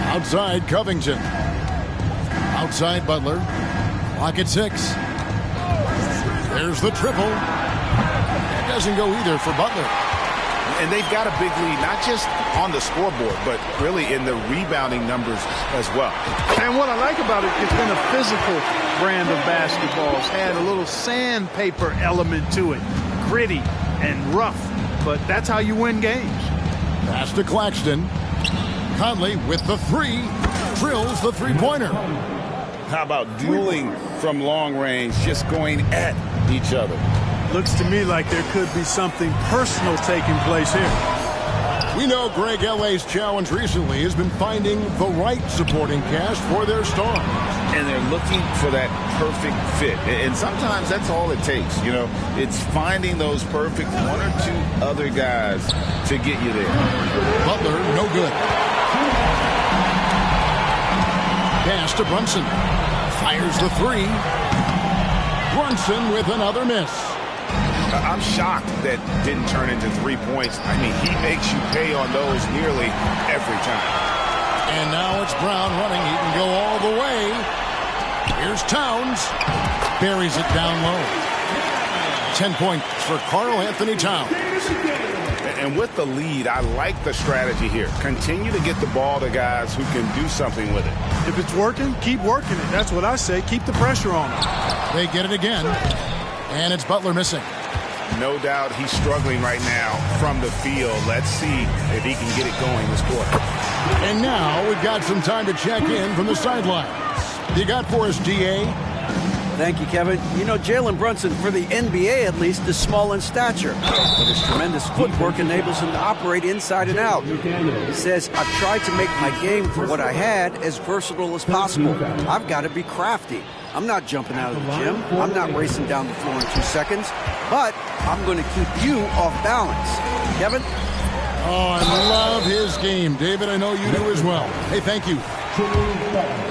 Outside Covington. Outside Butler. Clock at 6. There's the triple. That doesn't go either for Butler. And they've got a big lead, not just on the scoreboard, but really in the rebounding numbers as well. And what I like about it, it's been a physical brand of basketball. It's had a little sandpaper element to it. Gritty and rough, but that's how you win games. Pass to Claxton. Conley with the 3. Drills the three-pointer. How about dueling from long range, just going at each other? Looks to me like there could be something personal taking place here. We know Greg LA's challenge recently has been finding the right supporting cast for their stars. And they're looking for that perfect fit. And sometimes that's all it takes. You know, it's finding those perfect 1 or 2 other guys to get you there. Butler, no good. Pass to Brunson. Fires the 3. Brunson with another miss. I'm shocked that didn't turn into 3 points. I mean, he makes you pay on those nearly every time. And now it's Brown running. He can go all the way. Here's Towns. Buries it down low. 10 points for Karl Anthony Towns. And with the lead, I like the strategy here. Continue to get the ball to guys who can do something with it. If it's working, keep working it. That's what I say. Keep the pressure on them. They get it again. And it's Butler missing. No doubt he's struggling right now from the field. Let's see if he can get it going this quarter. And now we've got some time to check in from the sidelines. You got for us, DA? Thank you, Kevin. You know, Jalen Brunson, for the NBA at least, is small in stature, but his tremendous footwork enables him to operate inside and out. He says, I've tried to make my game for what I had as versatile as possible. I've got to be crafty. I'm not jumping out of the gym. I'm not racing down the floor in 2 seconds, but I'm going to keep you off balance. Kevin? Oh, I love his game. David, I know you do as well. Hey, thank you.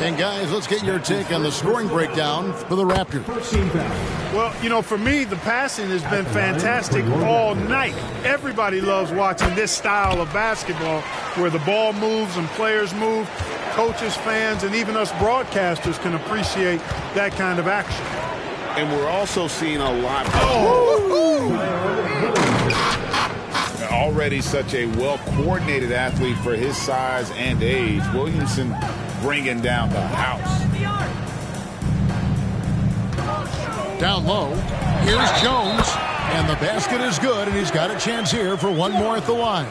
And guys, let's get your take on the scoring breakdown for the Raptors. Well, you know, for me, the passing has been fantastic all night. Everybody loves watching this style of basketball where the ball moves and players move. Coaches, fans, and even us broadcasters can appreciate that kind of action. And we're also seeing a lot. Already such a well-coordinated athlete for his size and age. Williamson bringing down the house. Down low. Here's Jones. And the basket is good, and he's got a chance here for one more at the line.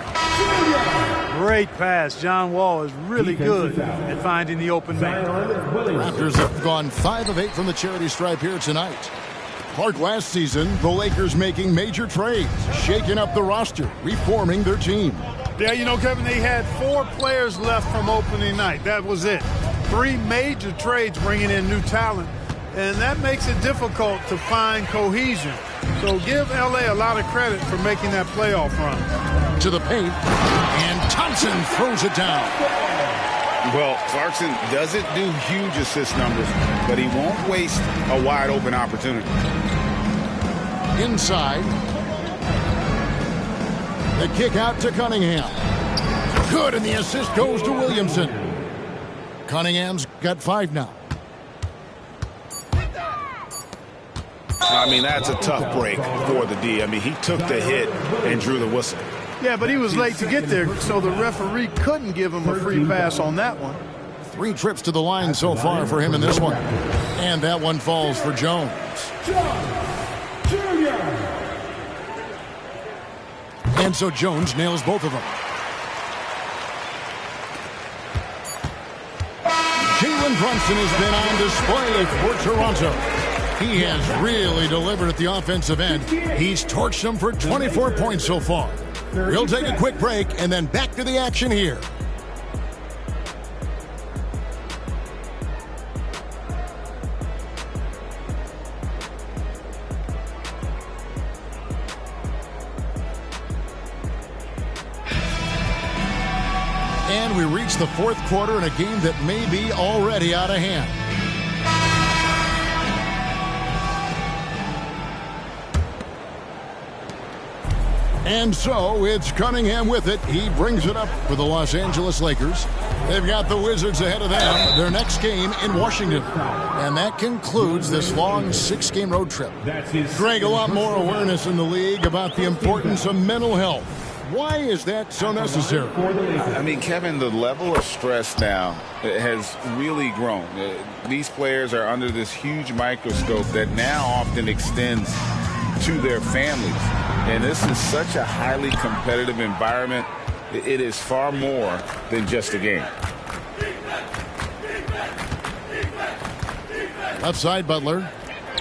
Great pass. John Wall is really good at finding the open man. The Raptors have gone 5 of 8 from the charity stripe here tonight. Like last season, the Lakers making major trades, shaking up the roster, reforming their team. Yeah, you know, Kevin, they had 4 players left from opening night. That was it. 3 major trades bringing in new talent. and that makes it difficult to find cohesion. So give LA a lot of credit for making that playoff run. To the paint, and Thompson throws it down. Well, Clarkson doesn't do huge assist numbers, but he won't waste a wide open opportunity. Inside. The kick out to Cunningham. Good, and the assist goes to Williamson. Cunningham's got 5 now. I mean, that's a tough break for the D. I mean, he took the hit and drew the whistle. Yeah, but he was late to get there, so the referee couldn't give him a free pass on that one. 3 trips to the line so far for him in this one. And that one falls for Jones. And so Jones nails both of them. Jalen Brunson has been on display for Toronto. He has really delivered at the offensive end. He's torched them for 24 points so far. We'll take a quick break and then back to the action here. And we reach the 4th quarter in a game that may be already out of hand. And so it's Cunningham with it. He brings it up for the Los Angeles Lakers. They've got the Wizards ahead of them. Their next game in Washington. And that concludes this long 6-game road trip. Greg, a lot more awareness in the league about the importance of mental health. Why is that so necessary? I mean, Kevin, the level of stress now has really grown. These players are under this huge microscope that now often extends to their families. And this is such a highly competitive environment. It is far more than just a game. Left side, Butler.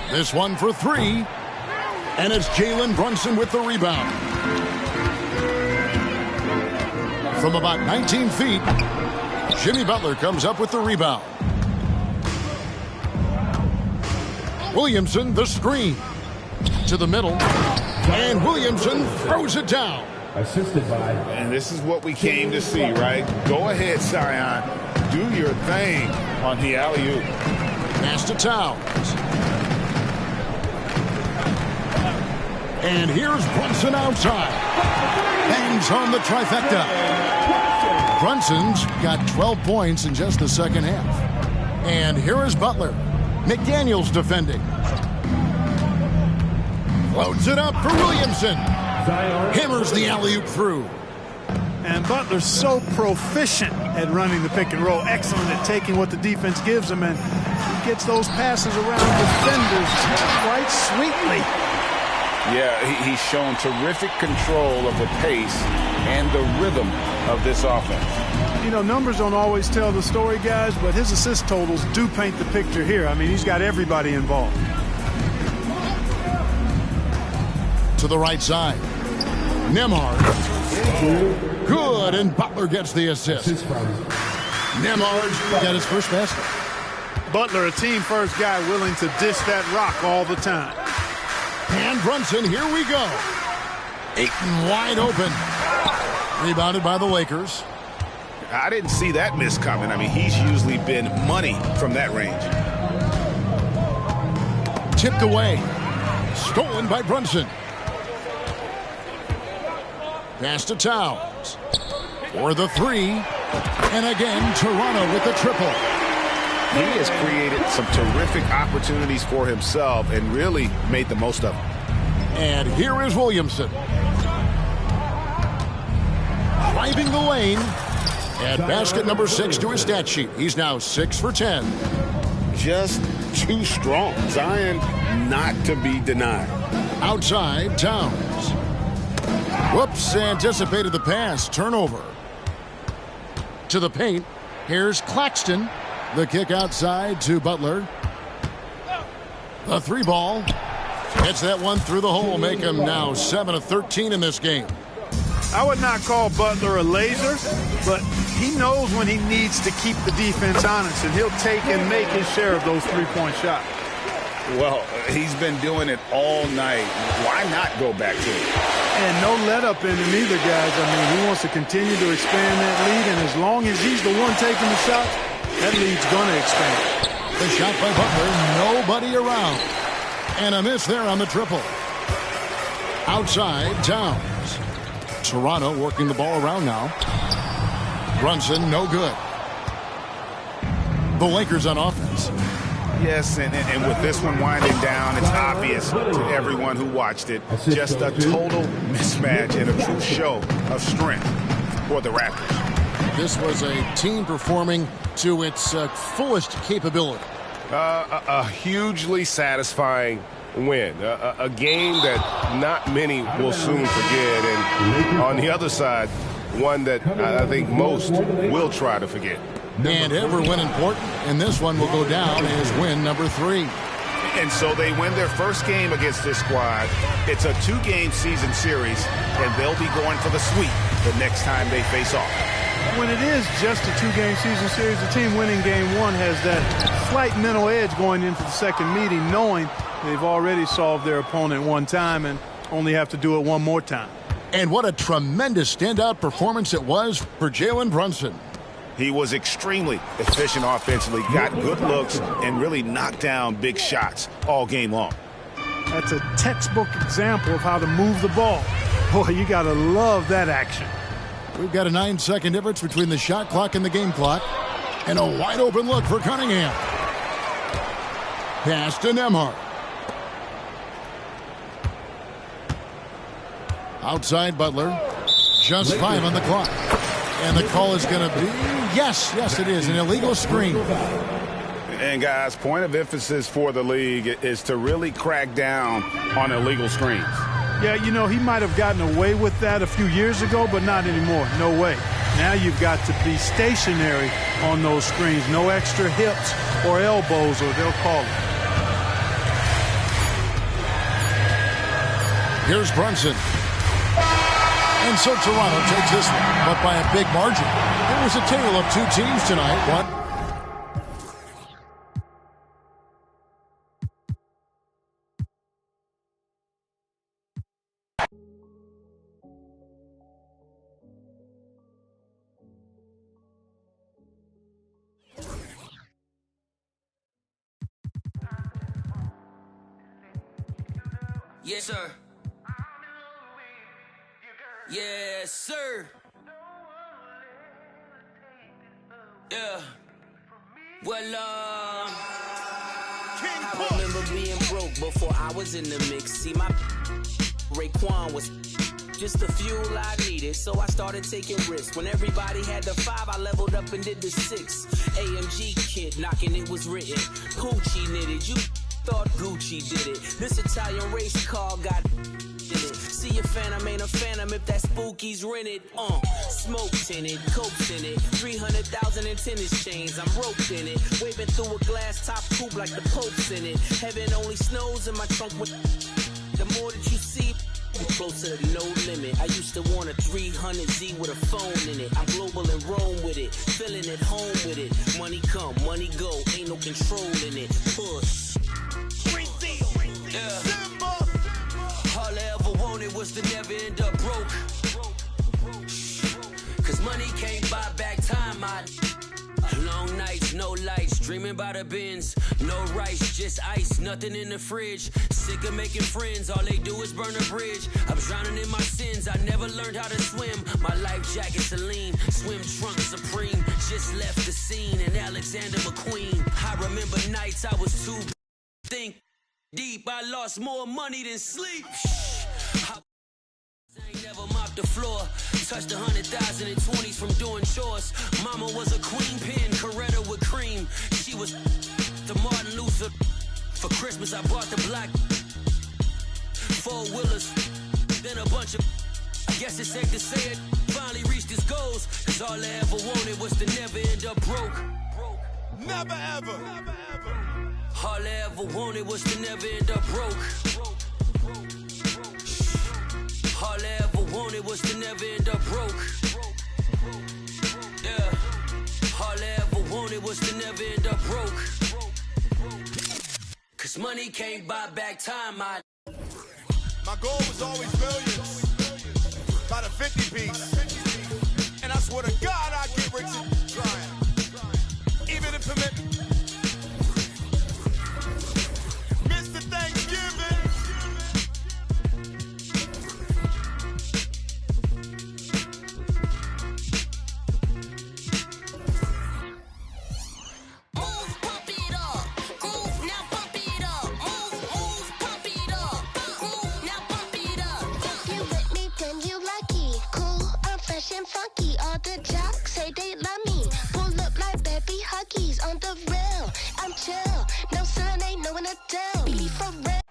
This one for 3. And it's Jalen Brunson with the rebound. From about 19 feet, Jimmy Butler comes up with the rebound. Williamson, the screen. To the middle. And Williamson throws it down. Assisted by. And this is what we came to see, right? Go ahead, Zion. Do your thing on the alley-oop. Pass to Towns. And here's Brunson outside. Bangs on the trifecta. Brunson's got 12 points in just the second half. And here is Butler. McDaniels defending. Loads it up for Williamson. Hammers the alley-oop through. And Butler's so proficient at running the pick and roll. Excellent at taking what the defense gives him. And he gets those passes around defenders quite sweetly. Yeah, he's shown terrific control of the pace and the rhythm of this offense. You know, numbers don't always tell the story, guys, but his assist totals do paint the picture here. I mean, he's got everybody involved. To the right side. Nembhard. Good, and Butler gets the assist. Nembhard got his first basket. Butler, a team-first guy willing to dish that rock all the time. And Brunson, here we go. Ayton wide open. Rebounded by the Lakers. I didn't see that miss coming. I mean, he's usually been money from that range. Tipped away. Stolen by Brunson. Pass to Towns. For the 3. And again, Toronto with the triple. He has created some terrific opportunities for himself and really made the most of them. And here is Williamson. Driving the lane. And basket number 6 to his stat sheet. He's now 6 for 10. Just too strong. Zion not to be denied. Outside, Towns. Whoops, anticipated the pass. Turnover. To the paint. Here's Claxton. The kick outside to Butler. The 3 ball. Hits that one through the hole. Make him now 7 of 13 in this game. I would not call Butler a laser, but he knows when he needs to keep the defense honest, and he'll take and make his share of those 3-point shots. Well, he's been doing it all night. Why not go back to it? And no let-up in him either, guys. I mean, he wants to continue to expand that lead, and as long as he's the one taking the shots, that lead's going to expand. The shot by Butler, nobody around. And a miss there on the triple. Outside, Towns. Toronto working the ball around now. Brunson, no good. The Lakers on offense. Yes, and with this one winding down, it's obvious to everyone who watched it. Just a total mismatch and a true show of strength for the Raptors. This was a team performing to its fullest capability. A hugely satisfying win. A game that not many will soon forget. And on the other side, one that I think most will try to forget. And every win important, and this one will go down as win number 3. And so they win their first game against this squad. It's a 2-game season series, and they'll be going for the sweep the next time they face off. When it is just a 2-game season series, the team winning game 1 has that slight mental edge going into the second meeting, knowing they've already solved their opponent one time and only have to do it one more time. And what a tremendous standout performance it was for Jalen Brunson. He was extremely efficient offensively, got good looks, and really knocked down big shots all game long. That's a textbook example of how to move the ball. Boy, you got to love that action. We've got a 9-second difference between the shot clock and the game clock. And a wide open look for Cunningham. Pass to Nembhard. Outside Butler. Just 5 on the clock. And the call is going to be, yes, it is, an illegal screen. And guys, point of emphasis for the league is to really crack down on illegal screens. Yeah, you know, he might have gotten away with that a few years ago, but not anymore. No way. Now you've got to be stationary on those screens. No extra hips or elbows, or they'll call it. Here's Brunson. And so Toronto takes this one, but by a big margin. It was a tale of 2 teams tonight. One. Yes, sir. Yes, sir. Yeah. Well, I remember being broke before I was in the mix. See, my Raekwon was just the fuel I needed, so I started taking risks. When everybody had the 5, I leveled up and did the 6. AMG kit, knocking it was written. Poochie knitted, you thought Gucci did it. This Italian race car got in it. See a phantom, ain't a phantom if that spooky's rented. Smokes in it, cokes in it, 300,000 in tennis chains, I'm roped in it. Waving through a glass top coupe like the Pope's in it. Heaven only snows in my trunk with the more that you see, you're closer to no limit. I used to want a 300Z with a phone in it. I'm global and roam with it, feeling at home with it. Money come, money go, ain't no control in it. Push. Yeah. All I ever wanted was to never end up broke. Cause money can't buy back time. Long nights, no lights, dreaming about a Benz. No rice, just ice, nothing in the fridge. Sick of making friends, all they do is burn a bridge. I'm drowning in my sins, I never learned how to swim. My life jacket Celine, swim trunk Supreme. Just left the scene in Alexander McQueen. I remember nights I was too think deep, I lost more money than sleep. I ain't never mopped the floor. Touched 100,000 in 20s from doing chores. Mama was a queen pin, Coretta with cream. She was the Martin Luther. For Christmas I bought the black 4-wheelers. Then a bunch of, I guess it's safe to say it, finally reached his goals. Cause all I ever wanted was to never end up broke. Never ever. All I ever wanted was to never end up broke. All I ever wanted was to never end up broke. Yeah. All I ever wanted was to never end up broke. Cause Money can't buy back time. My goal was always millions. By the 50 piece. And I swear to God, I get rich trying. Even if permit. Mr. Thanksgiving. Move, pump it up. Move, now bump it up. Move, pump it up. Move, now bump it up. If you with me, then you lucky. Cool, I'm fresh and funky. All the jocks say they love me. Pull up like baby huggies on the rail. I'm chill. No sun, ain't no one to tell. Be for real.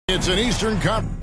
It's an Eastern Conference.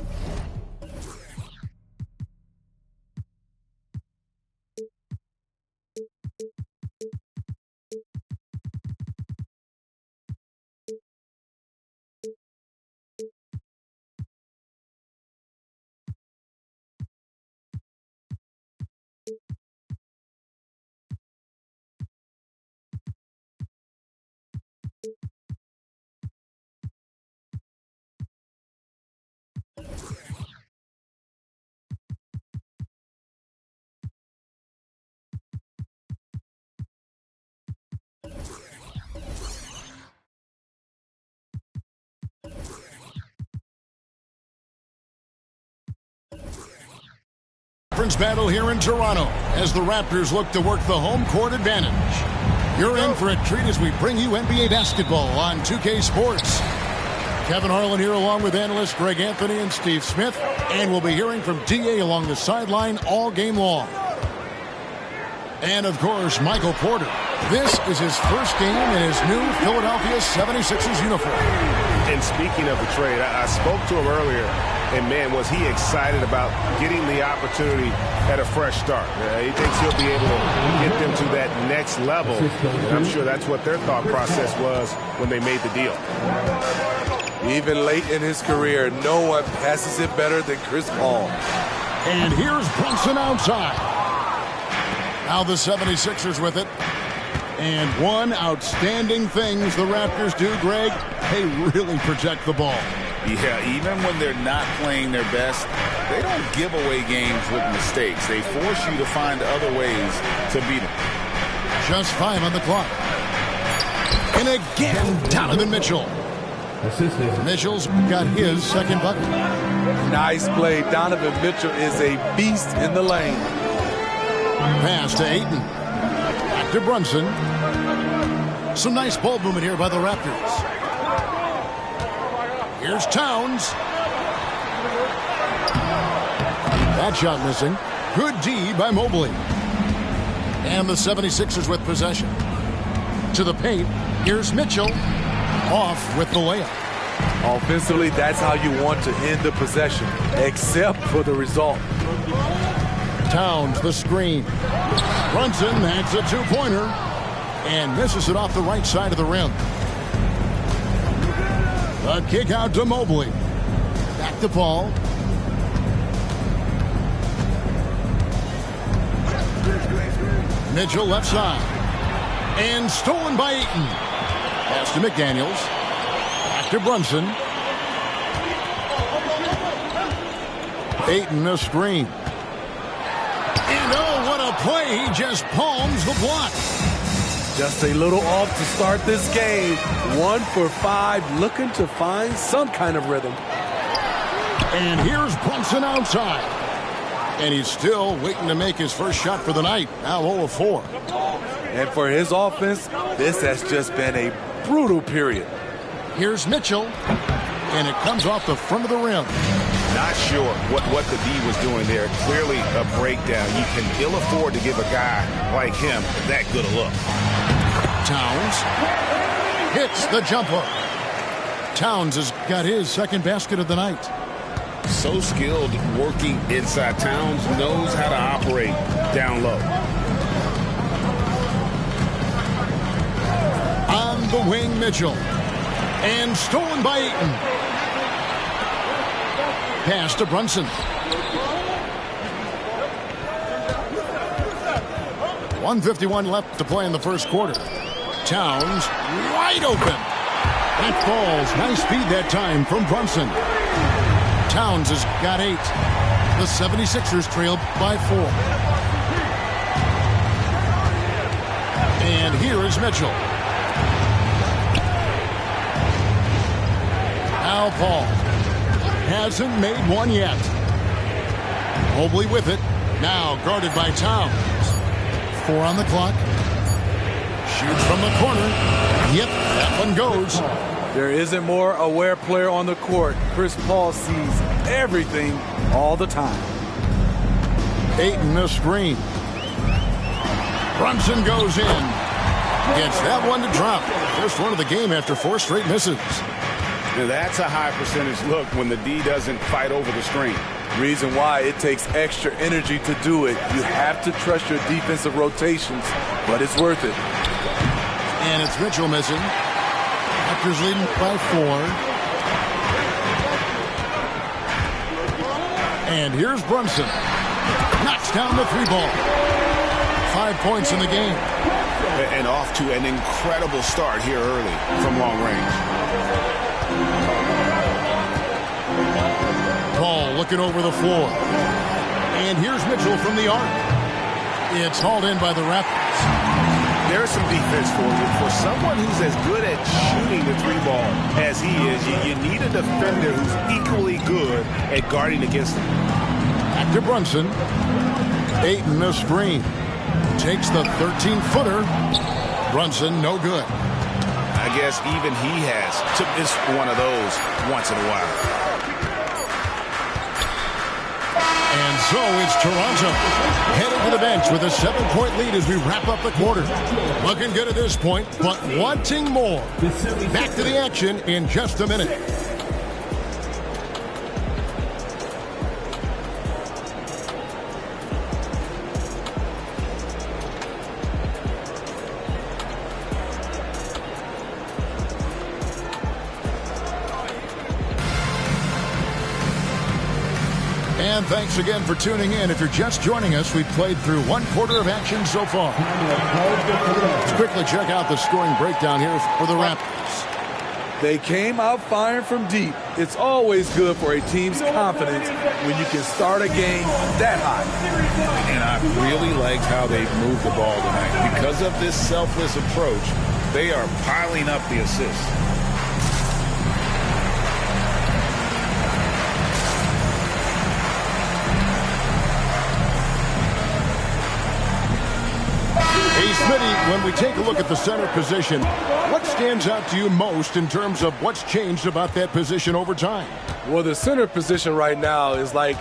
Battle here in Toronto as the Raptors look to work the home court advantage. You're in for a treat as we bring you NBA basketball on 2K Sports. Kevin Harlan here along with analysts Greg Anthony and Steve Smith, and we'll be hearing from DA along the sideline all game long. And of course, Michael Porter. This is his first game in his new Philadelphia 76ers uniform. And speaking of the trade, I spoke to him earlier, and man, was he excited about getting the opportunity at a fresh start. He thinks he'll be able to get them to that next level. And I'm sure that's what their thought process was when they made the deal. Even late in his career, no one passes it better than Chris Paul. And here's Brunson outside. Now the 76ers with it. And one outstanding thing the Raptors do, Greg, they really protect the ball. Yeah, even when they're not playing their best, they don't give away games with mistakes. They force you to find other ways to beat them. Just 5 on the clock. And again, Donovan Mitchell. Mitchell's got his second bucket. Nice play. Donovan Mitchell is a beast in the lane. Pass to Ayton. Back to Brunson. Some nice ball movement here by the Raptors. Here's Towns. That shot missing. Good D by Mobley. And the 76ers with possession. To the paint. Here's Mitchell. Off with the layup. Offensively, that's how you want to end the possession, except for the result. Towns, the screen. Brunson hacks a two-pointer and misses it off the right side of the rim. A kick out to Mobley. Back to Paul. Mitchell left side. And stolen by Ayton. Pass to McDaniels. Back to Brunson. Ayton a screen. And oh, what a play. He just palms the block. Just a little off to start this game. 1 for 5, looking to find some kind of rhythm. And here's Brunson outside. And he's still waiting to make his first shot for the night. Now 0 of 4. And for his offense, this has just been a brutal period. Here's Mitchell. And it comes off the front of the rim. Not sure what the D was doing there. Clearly a breakdown. You can ill afford to give a guy like him that good a look. Towns hits the jumper. Towns has got his second basket of the night. So skilled working inside. Towns knows how to operate down low. On the wing, Mitchell. And stolen by Ayton. Pass to Brunson. 1:51 left to play in the first quarter. Towns wide open. That falls. Nice speed that time from Brunson. Towns has got 8. The 76ers trail by 4. And here is Mitchell. Now Paul. Hasn't made one yet. Mobley with it. Now guarded by Towns. 4 on the clock. Shoots from the corner. Yep, that one goes. There isn't more aware player on the court. Chris Paul sees everything all the time. Ayton the screen. Brunson goes in. Gets that one to drop. First one of the game after 4 straight misses. Now that's a high percentage look when the D doesn't fight over the screen. Reason why it takes extra energy to do it. You have to trust your defensive rotations, but it's worth it. And it's Mitchell missing. Raptors leading by 4. And here's Brunson. Knocks down the 3-ball. 5 points in the game. And off to an incredible start here early from long range. Paul looking over the floor. And here's Mitchell from the arc. It's hauled in by the Raptors. There's some defense for you. For someone who's as good at shooting the 3-ball as he is, you need a defender who's equally good at guarding against him. Back to Brunson. Ayton the screen. Takes the 13-footer. Brunson no good. I guess even he has to miss one of those once in a while. And so it's Toronto heading to the bench with a 7-point lead as we wrap up the quarter. Looking good at this point, but wanting more. Back to the action in just a minute. And thanks again for tuning in. If you're just joining us, we've played through 1 quarter of action so far. Let's quickly check out the scoring breakdown here for the Raptors. They came out firing from deep. It's always good for a team's confidence when you can start a game that high. And I really liked how they've moved the ball tonight. Because of this selfless approach, they are piling up the assists. Hey, Smitty, when we take a look at the center position, what stands out to you most in terms of what's changed about that position over time? Well, the center position right now is like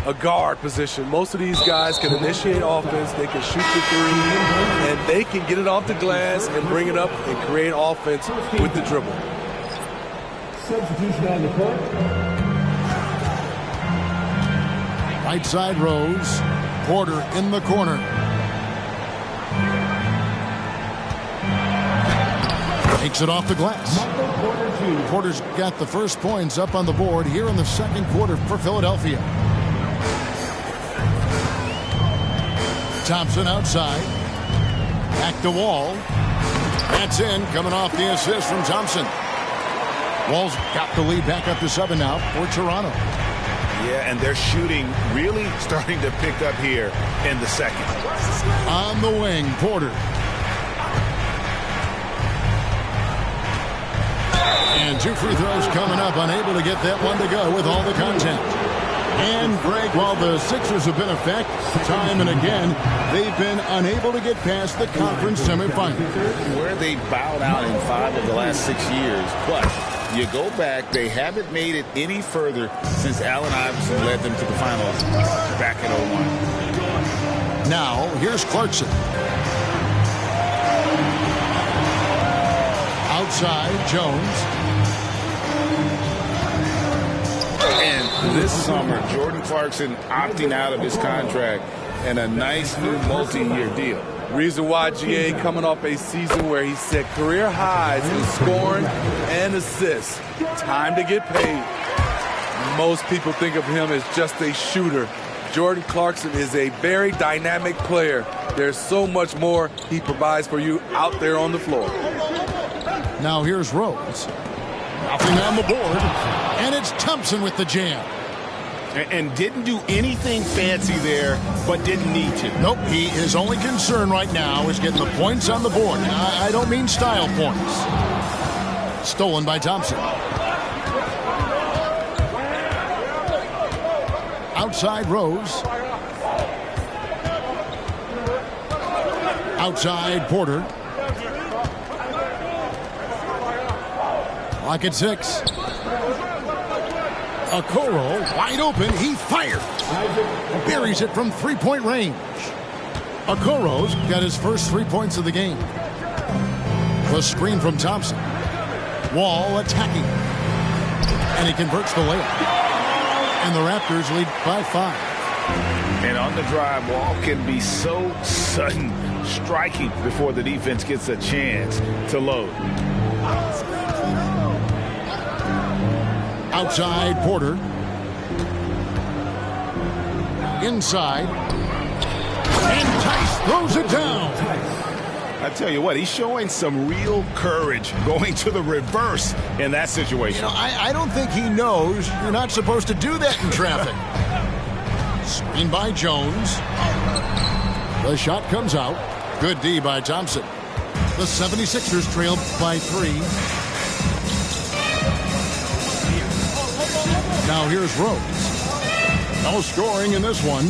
a guard position. Most of these guys can initiate offense, they can shoot the 3, and they can get it off the glass and bring it up and create offense with the dribble. Substitution on the court. Right side Rose. Porter in the corner. Takes it off the glass. Porter's got the first points up on the board here in the second quarter for Philadelphia. Thompson outside. Back to Wall. That's in, coming off the assist from Thompson. Wall's got the lead back up to 7 now for Toronto. Yeah, and they're shooting really starting to pick up here in the second. On the wing, Porter. And 2 free throws coming up, unable to get that one to go with all the contact. And, Greg, while the Sixers have been effective time and again, they've been unable to get past the conference semifinal. Where they bowed out in 5 of the last 6 years. But you go back, they haven't made it any further since Allen Iverson led them to the finals back in 01. Now, here's Clarkson. Outside, Jones. And this summer, Jordan Clarkson opting out of his contract and a nice new multi-year deal. Reason why GA coming off a season where he set career highs in scoring and assists. Time to get paid. Most people think of him as just a shooter. Jordan Clarkson is a very dynamic player. There's so much more he provides for you out there on the floor. Now here's Rose. Nothing on the board. And it's Thompson with the jam. And didn't do anything fancy there, but didn't need to. Nope, his only concern right now is getting the points on the board. And I don't mean style points. Stolen by Thompson. Outside Rose. Outside Porter. Clock at 6. Okoro wide open. He fires. Buries it from three-point range. Okoro's got his first 3 points of the game. The screen from Thompson. Wall attacking. And he converts the layup. And the Raptors lead by 5. And on the drive, Wall can be so sudden, striking before the defense gets a chance to load. Outside Porter. Inside. And Tice throws it down. I tell you what, he's showing some real courage going to the reverse in that situation. You know, I don't think he knows you're not supposed to do that in traffic. Screen by Jones. The shot comes out. Good D by Thompson. The 76ers trail by 3. Now here's Rose. No scoring in this one.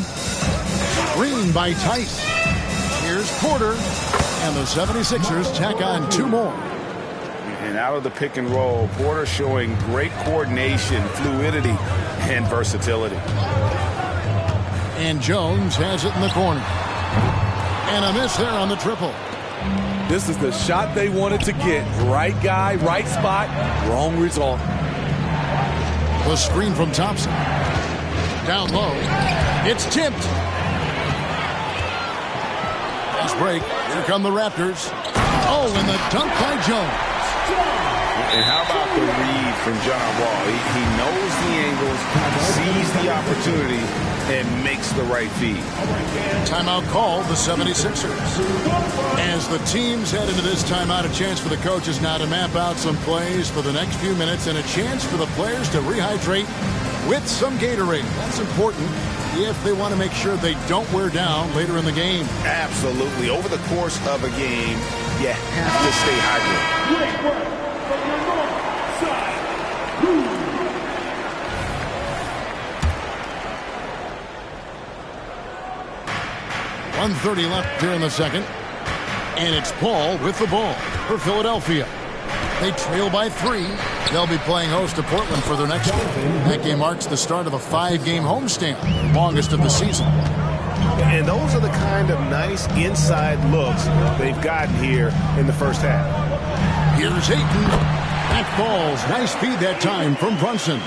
Screen by Tice. Here's Porter. And the 76ers tack on 2 more. And out of the pick and roll, Porter showing great coordination, fluidity, and versatility. And Jones has it in the corner. And a miss there on the triple. This is the shot they wanted to get. Right guy, right spot, wrong result. The screen from Thompson. Down low. It's tipped. Nice break. Here come the Raptors. Oh, and the dunk by Jones. And how about the read from John Wall? He knows the angles, sees the opportunity, and makes the right feed. Timeout called the 76ers. As the teams head into this timeout, a chance for the coaches now to map out some plays for the next few minutes and a chance for the players to rehydrate with some Gatorade. That's important if they want to make sure they don't wear down later in the game. Absolutely. Over the course of a game, you have to stay hydrated. 1:30 left here in the second. And it's Paul with the ball for Philadelphia. They trail by 3. They'll be playing host to Portland for their next game. That game marks the start of a 5-game homestand, longest of the season. And those are the kind of nice inside looks they've gotten here in the first half. Here's Ayton. That falls. Nice feed that time from Brunson.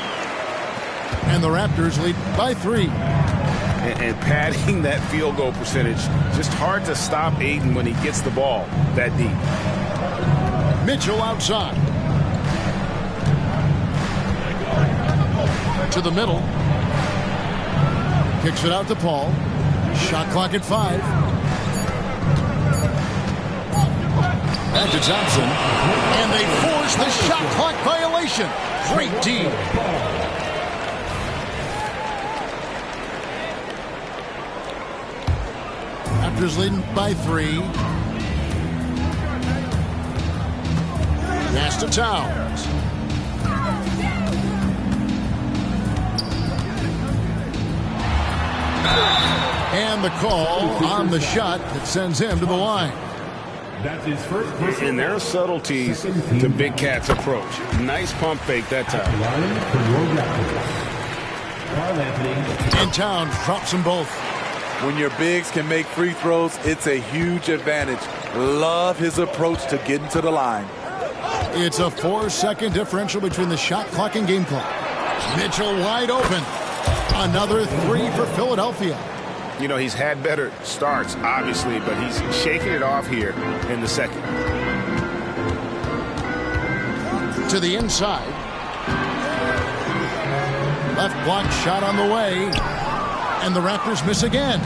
And the Raptors lead by 3. And padding that field goal percentage, just hard to stop Ayton when he gets the ball that deep. Mitchell outside. To the middle. Kicks it out to Paul. Shot clock at 5. Back to Thompson. And they force the shot clock violation. Great D. Raptors leading by 3. Pass to Towns. And the call on the shot that sends him to the line. That's his first. And there are subtleties to Big Cat's approach. Nice pump fake that time. And Towns drops them both. When your bigs can make free throws, it's a huge advantage. Love his approach to getting to the line. It's a 4-second differential between the shot clock and game clock. Mitchell wide open. Another 3 for Philadelphia. You know, he's had better starts, obviously, but he's shaking it off here in the second. To the inside. Left block shot on the way. And the Raptors miss again.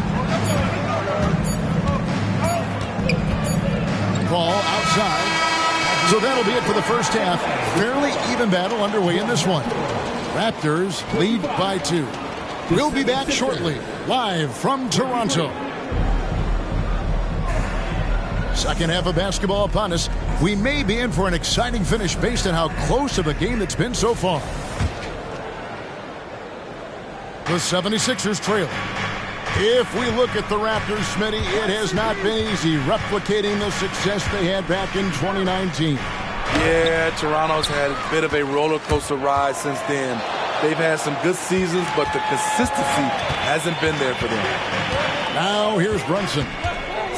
Ball outside. So that'll be it for the first half. Fairly even battle underway in this one. Raptors lead by 2. We'll be back shortly, live from Toronto. Second half of basketball upon us. We may be in for an exciting finish based on how close of a game it's been so far. The 76ers trail. If we look at the Raptors, Smitty, it has not been easy replicating the success they had back in 2019. Yeah, Toronto's had a bit of a roller coaster ride since then. They've had some good seasons, but the consistency hasn't been there for them. Now here's Brunson,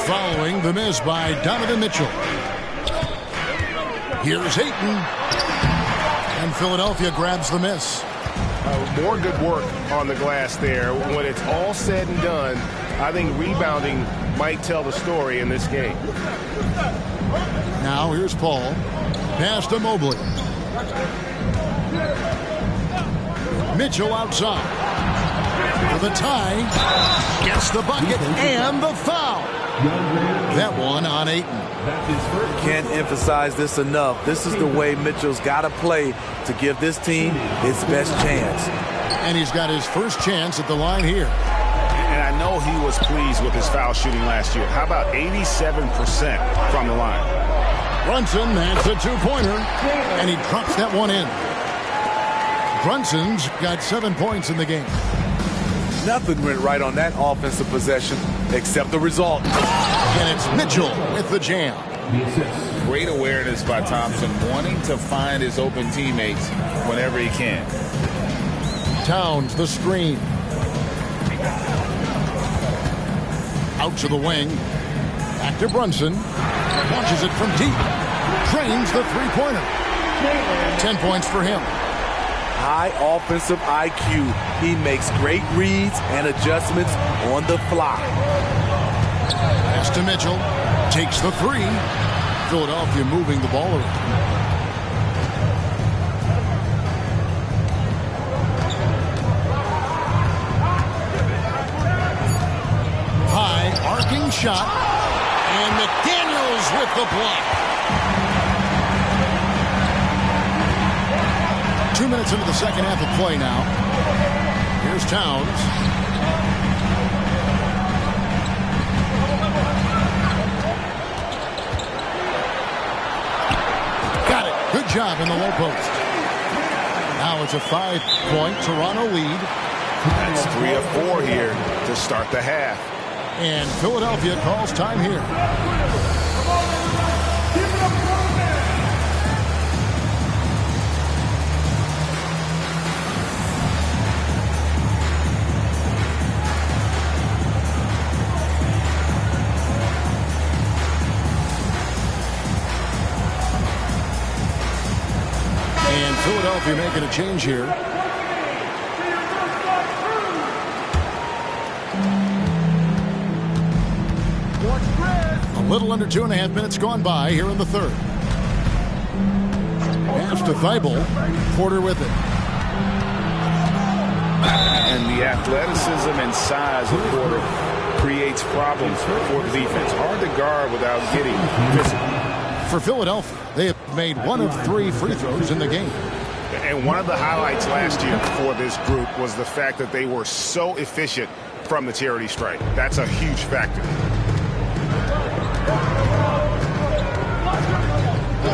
following the miss by Donovan Mitchell. Here's Ayton, and Philadelphia grabs the miss. More good work on the glass there. When it's all said and done, I think rebounding might tell the story in this game. Now here's Paul. Pass to Mobley. Mitchell outside. For the tie. Gets the bucket and the foul. That one on Ayton. Can't emphasize this enough. This is the way Mitchell's got to play to give this team its best chance. And he's got his first chance at the line here. And I know he was pleased with his foul shooting last year. How about 87% from the line? Brunson has a 2-pointer, and he drops that one in. Brunson's got 7 points in the game. Nothing went right on that offensive possession except the result. And it's Mitchell with the jam. Great awareness by Thompson, wanting to find his open teammates whenever he can. Towns the screen. Out to the wing. Back to Brunson. Launches it from deep. Drains the 3-pointer. 10 points for him. High offensive IQ. He makes great reads and adjustments on the fly. Pass to Mitchell. Takes the 3. Philadelphia moving the ball around. High arcing shot. And McDaniels with the block. 2 minutes into the second half of play now. Here's Towns. Got it. Good job in the low post. Now it's a 5-point Toronto lead. That's 3 of 4 here to start the half. And Philadelphia calls time here. And Philadelphia making a change here. A little under 2.5 minutes gone by here in the third. Pass to Thibault. Porter with it. And the athleticism and size of Porter creates problems for the defense. Hard to guard without getting physical. For Philadelphia, they have made 1 of 3 free throws in the game. And one of the highlights last year for this group was the fact that they were so efficient from the charity stripe. That's a huge factor.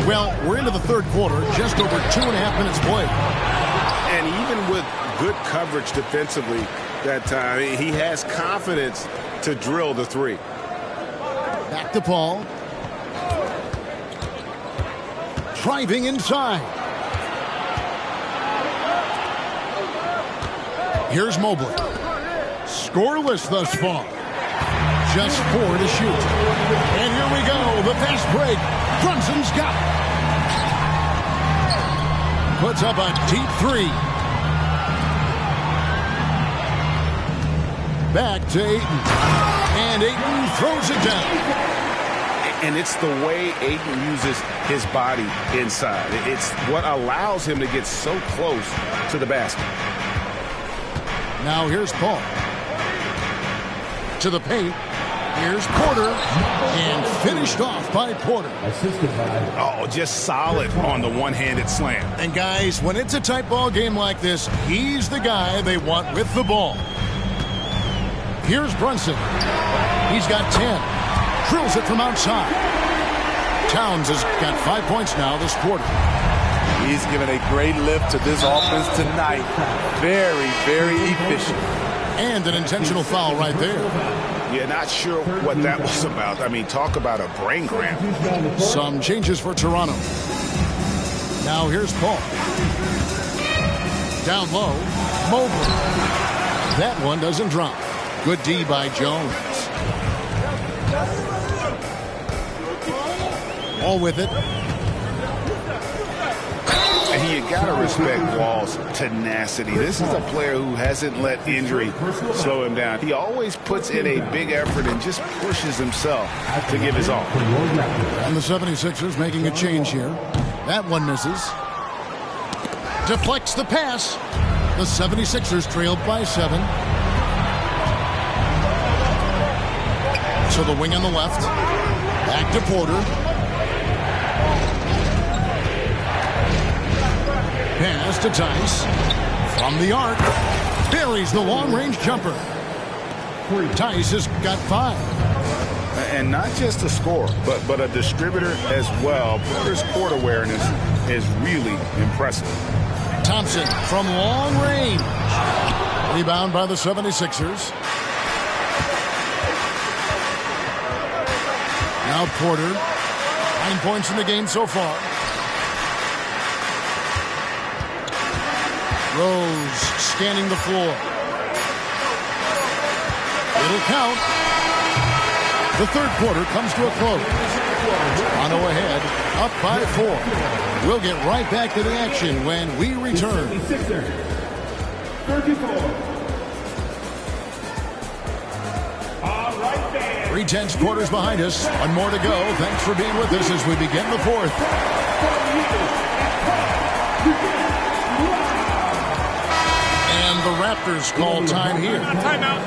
Well, we're into the third quarter, just over 2.5 minutes played. And even with good coverage defensively, that time. He has confidence to drill the three. Back to Paul. Driving inside. Here's Mobley. Scoreless thus far. Just 4 to shoot. And here we go. The fast break. Brunson's got it. Puts up a deep 3. Back to Ayton. And Ayton throws it down. And it's the way Ayton uses his body inside. It's what allows him to get so close to the basket. Now here's Paul. To the paint. Here's Porter. And finished off by Porter. Oh, just solid on the one-handed slam. And guys, when it's a tight ball game like this, he's the guy they want with the ball. Here's Brunson. He's got 10. Drills it from outside. Towns has got 5 points now this quarter. He's given a great lift to this offense tonight. Very, very efficient. And an intentional foul right there. Yeah, not sure what that was about. I mean, talk about a brain cramp. Some changes for Toronto. Now here's Paul. Down low, Mobley. That one doesn't drop. Good D by Jones. All with it. And you got to respect Wall's tenacity. This is a player who hasn't let injury slow him down. He always puts in a big effort and just pushes himself to give his all. And the 76ers making a change here. That one misses. Deflects the pass. The 76ers trailed by 7. To the wing on the left. Back to Porter. Pass to Tice. From the arc. Buries the long-range jumper. Tice has got 5. And not just a scorer, but a distributor as well. Porter's court awareness is really impressive. Thompson from long range. Rebound by the 76ers. Now Porter. 9 points in the game so far. Rose scanning the floor. It'll count. The third quarter comes to a close. Toronto ahead, up by 4. We'll get right back to the action when we return. 3/10 quarters behind us. One more to go. Thanks for being with us as we begin the fourth. And the Raptors call time here. Timeout.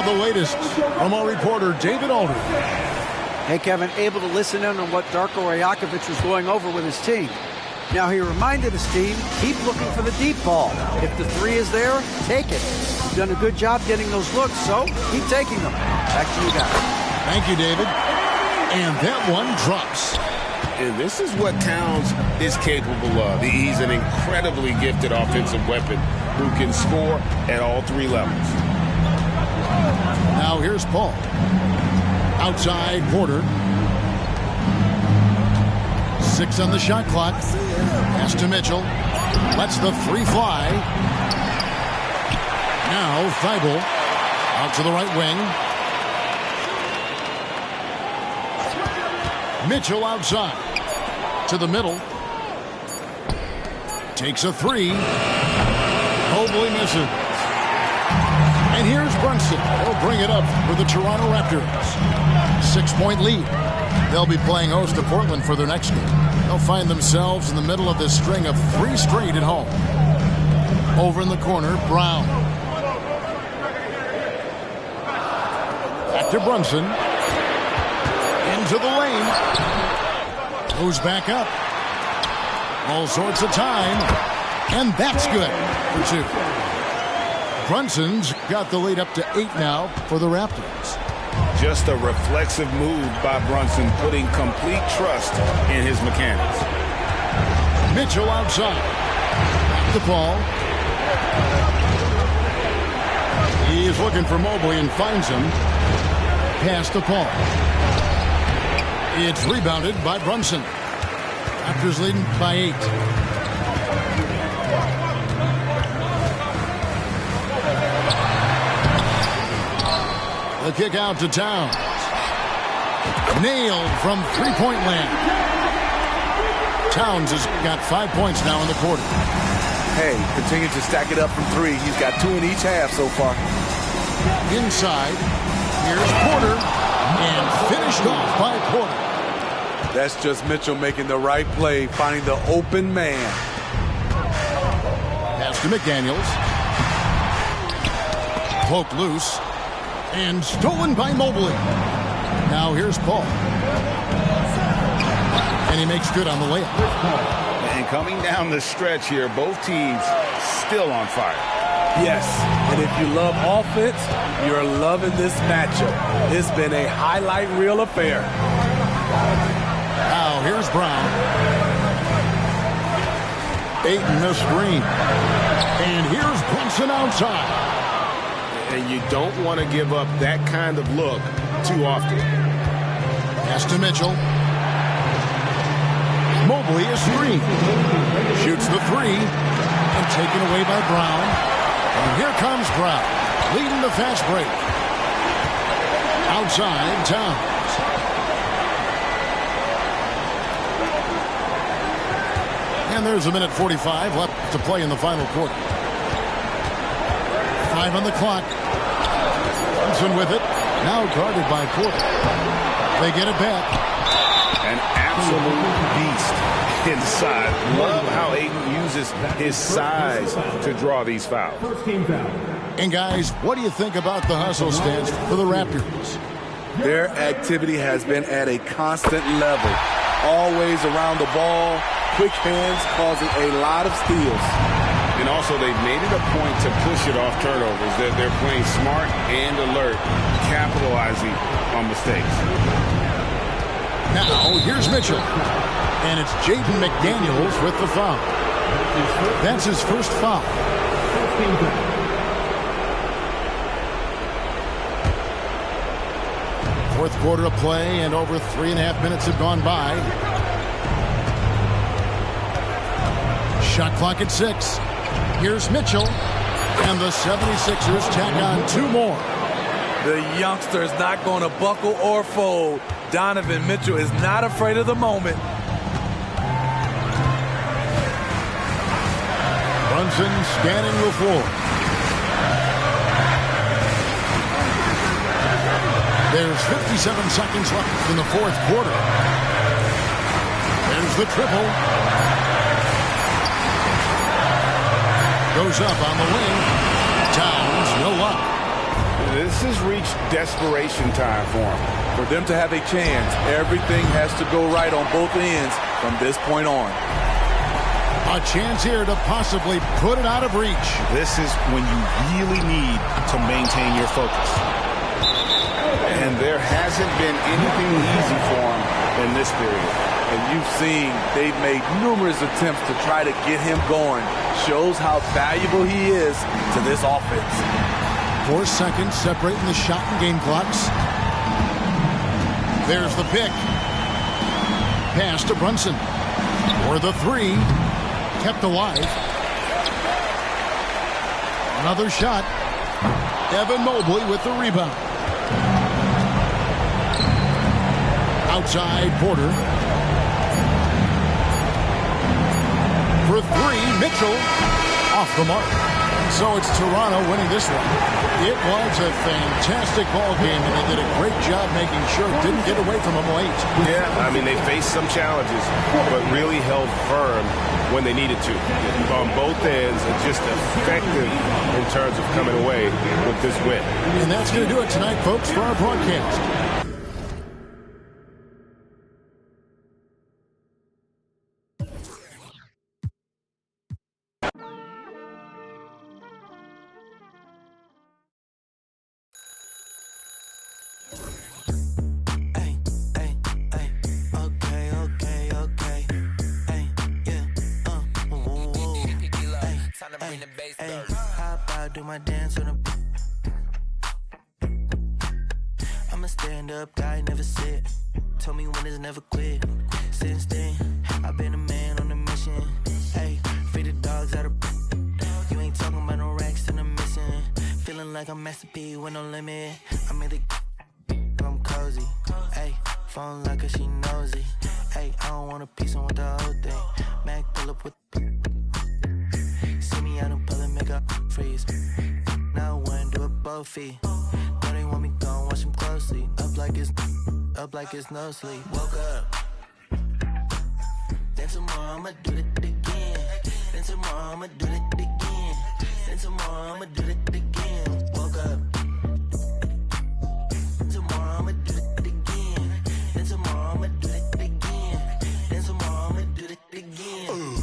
The latest from our reporter, David Aldridge. Hey, Kevin, able to listen in on what Darko Rajakovic was going over with his team. Now, he reminded his team, keep looking for the deep ball. If the 3 is there, take it. You've done a good job getting those looks, so keep taking them. Back to you guys. Thank you, David. And that one drops. And this is what Towns is capable of. He's an incredibly gifted offensive weapon who can score at all 3 levels. Now here's Paul. Outside Porter. 6 on the shot clock. Pass to Mitchell. Lets the 3 fly. Now Thibault. Out to the right wing. Mitchell outside. To the middle. Takes a 3. Mobley misses. And here's Brunson. He'll bring it up for the Toronto Raptors. 6-point lead. They'll be playing host to Portland for their next game. They'll find themselves in the middle of this string of 3 straight at home. Over in the corner, Brown. Back to Brunson. Into the lane. Goes back up. All sorts of time. And that's good for 2. Brunson's got the lead up to 8 now for the Raptors. Just a reflexive move by Brunson, putting complete trust in his mechanics. Mitchell outside. The ball. He's looking for Mobley and finds him. Pass the ball. It's rebounded by Brunson. Raptors leading by 8. The kick out to Towns. Nailed from 3-point land. Towns has got 5 points now in the quarter. Hey, continue to stack it up from 3. He's got 2 in each half so far. Inside. Here's Porter. And finished off by Porter. That's just Mitchell making the right play, finding the open man. Pass to McDaniels. Cloaked loose. And stolen by Mobley. Now here's Paul. And he makes good on the layup. And coming down the stretch here, both teams still on fire. Yes, and if you love offense, you're loving this matchup. It's been a highlight reel affair. Now here's Brown. Ayton the screen. And here's Brunson outside. And you don't want to give up that kind of look too often. Pass to Mitchell. Mobley is screen. Shoots the 3. And taken away by Brown. And here comes Brown. Leading the fast break. Outside, Towns. And there's a minute 45 left to play in the final quarter. 5 on the clock. Brunson with it. Now guarded by Porter. They get it back. An absolute beast inside. Love how Ayton uses his size to draw these fouls. And guys, what do you think about the hustle stance for the Raptors? Their activity has been at a constant level. Always around the ball. Quick hands causing a lot of steals. And also, they've made it a point to push it off turnovers. They're playing smart and alert, capitalizing on mistakes. Now, here's Mitchell. And it's Jaden McDaniels with the foul. That's his first foul. Fourth quarter of play, and over 3.5 minutes have gone by. Shot clock at 6. Here's Mitchell. And the 76ers tack on 2 more. The youngster is not going to buckle or fold. Donovan Mitchell is not afraid of the moment. Brunson scanning the floor. There's 57 seconds left in the fourth quarter. There's the triple. Goes up on the wing. Towns, no luck. This has reached desperation time for him. For them to have a chance, everything has to go right on both ends from this point on. A chance here to possibly put it out of reach. This is when you really need to maintain your focus. And there hasn't been anything easy for him in this period. And you've seen they've made numerous attempts to try to get him going. Shows how valuable he is to this offense. 4 seconds separating the shot and game clocks. There's the pick. Pass to Brunson. For the 3. Kept alive. Another shot. Evan Mobley with the rebound. Outside Porter. For 3, Mitchell off the mark. So it's Toronto winning this one. It was a fantastic ball game, and they did a great job making sure it didn't get away from them late. Yeah, I mean, they faced some challenges, but really held firm when they needed to. On both ends, and just effective in terms of coming away with this win. And that's going to do it tonight, folks, for our broadcast. How about do my dance on the I'm a stand-up guy, never sit. Told me when is never quit. Since then, I've been a man on a mission. Hey, free the dogs out of you ain't talking about no racks and I'm missing. Feeling like I'm Master P with no limit. I made it, I'm cozy. Hey, phone like her, she nosy. Hey, I don't want a piece, I want the whole thing. Mac pull up with see me out in public, make up freeze. Now I wanna do it both feet. Know they want me gone, watch them closely. Up like it's no sleep. Woke up. Then tomorrow I'ma do it again. Then tomorrow I'ma do it again. Then tomorrow I'ma do it again. Woke up. Tomorrow I'ma do it again. Then tomorrow I'ma do it again. Then tomorrow I'ma do it again.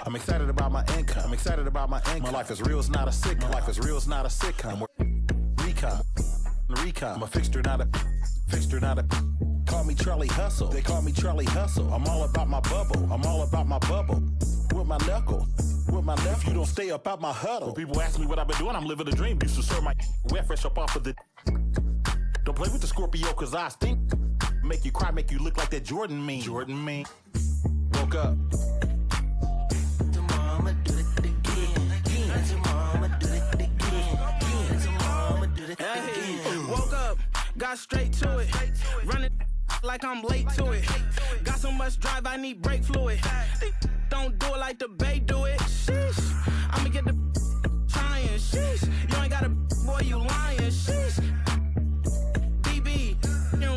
I'm excited about my income. My life is real, it's not a sitcom. Recon. I'm a fixture, not a. Call me Charlie Hustle. They call me Charlie Hustle. I'm all about my bubble. With my knuckle. If you don't stay up out my huddle. When people ask me what I've been doing, I'm living a dream. Used to serve my wet fresh up off of the. Don't play with the Scorpio, cause I stink. Make you cry, make you look like that Jordan meme. Woke up. Woke up, got straight to it. Running like I'm late to it. Got so much drive, I need brake fluid. Don't do it like the Bay do it. Sheesh, I'ma get the trying. Sheesh, you ain't got a boy, you lying. Sheesh, BB,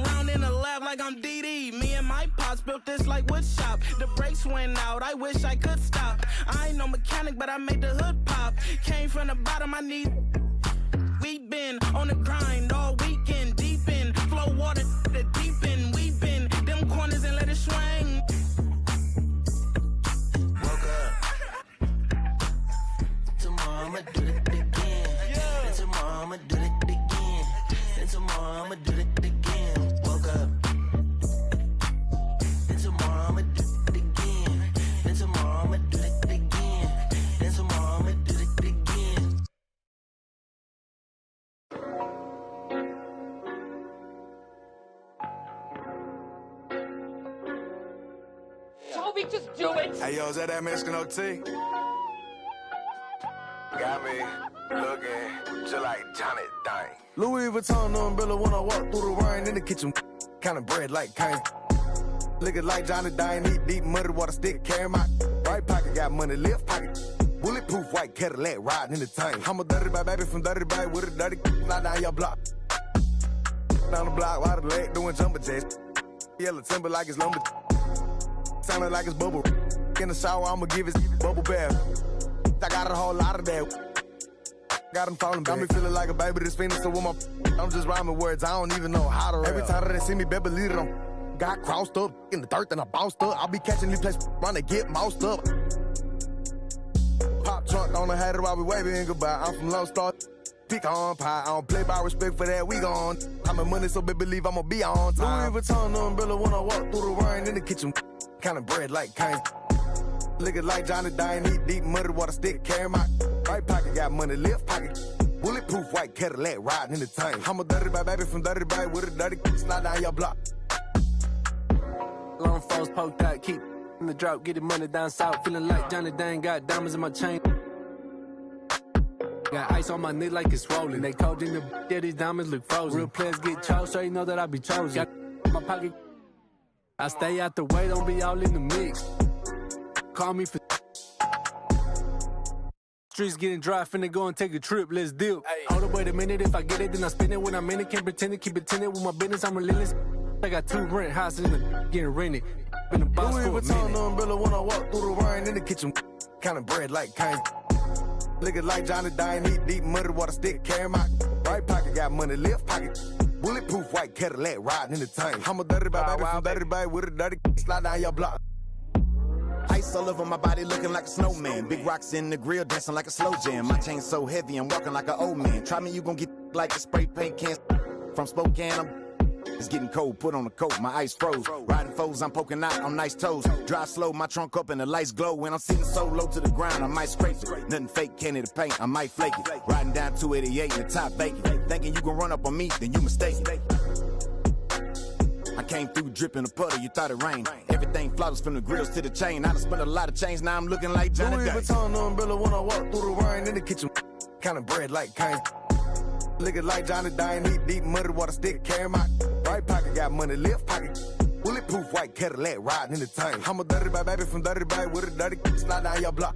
round in the lab like I'm DD. Me and my pops built this like wood shop. The brakes went out, I wish I could stop. I ain't no mechanic, but I made the hood pop. Came from the bottom, I need. We been on the grind all weekend, deep in flow water, the deep end. We been them corners and let it swing. Woke up. Tomorrow I'ma do it again. And tomorrow I'ma do it again. And tomorrow I'ma do it again. Woke up. And tomorrow I'ma do it again. And tomorrow I'ma do it again. And tomorrow I'ma do it again. Toby, just do it! Hey, yo, is that Mexican OT? Got me looking just like Johnny Dang. Louis Vuitton umbrella when I walk through the rain in the kitchen. Kind of bread like Kane. Looking like Johnny Dang, eat deep muddy water stick, carry my right pocket, got money, left pocket. Bulletproof white Cadillac riding in the tank. I'm a dirty baby from dirty baby with a dirty fly down your block. Down the block, while the leg doing jumper jacks. Yellow timber like it's lumber. Sounding like it's bubble. In the shower, I'ma give it bubble bath. I got a whole lot of that. Got him falling, got me feeling like a baby that's fiending. So with my, I'm just rhyming words, I don't even know how to rap. Every time that they see me, baby, lead it on. Got crossed up in the dirt, then I bounced up. I'll be catching these places, run to get moused up. Pop trunk on the hat while we waving goodbye. I'm from Lone Star. Pick on pie, I don't play by respect for that, we gone. I'm in money, so baby, believe I'ma be on time. Louis Vuitton umbrella when I walk through the rain in the kitchen. Kind of bread like Kane. Looking like Johnny Dang, eat deep muddy water stick, carry my right pocket, got money, left pocket. Bulletproof white Cadillac riding in the tank. I'm a dirty baby from dirty baby with a dirty slide down your block. Long foes poked out, keep in the drop, getting money down south. Feeling like Johnny Dang, got diamonds in my chain. Got ice on my neck like it's rolling. They cold in the yeah, these diamonds look frozen. Real players get chose, so you know that I be chosen. Got my pocket. I stay out the way, don't be all in the mix. Call me for Streets getting dry, finna go and take a trip, let's dip. Hold up, wait a minute, if I get it, then I spend it. When I'm in it, can't pretend to keep it tended with my business, I'm relentless. I got 2 rent houses in the getting rented. Been a boss Louis for a Vuitton minute. umbrella when I walk through the rain in the kitchen. Kind of bread like kind. Looking like Johnny Dine, eat deep muddy water stick, carry my right pocket, got money, left pocket. Bulletproof white Cadillac riding in the tank. I'm a dirty baby from dirty baby with a dirty slide down your block. Ice all over my body looking like a snowman. Big rocks in the grill dancing like a slow jam. My chain so heavy I'm walking like an old man. Try me, you gon' get like a spray paint can. From Spokane, it's getting cold, put on a coat, my ice froze. Riding foes, I'm poking out on nice toes. Drive slow, my trunk up and the lights glow. When I'm sitting so low to the ground, I might scrape it. Nothing fake, candy to paint, I might flake it. Riding down 288 in the top vacant. Thinking you gon' run up on me, then you mistaken. I came through dripping a puddle, you thought it rained. Everything flawless from the grills to the chain. I done spent a lot of change, now I'm looking like Johnny Louis Vuitton umbrella when I walk through the rain in the kitchen. Kind of bread like kind. Looking like Johnny Dine, eat deep muddy water stick, carry my right pocket, got money, left pocket. Bulletproof white Cadillac riding in the tank. I'm a dirty baby from dirty baby with a dirty slide down your block.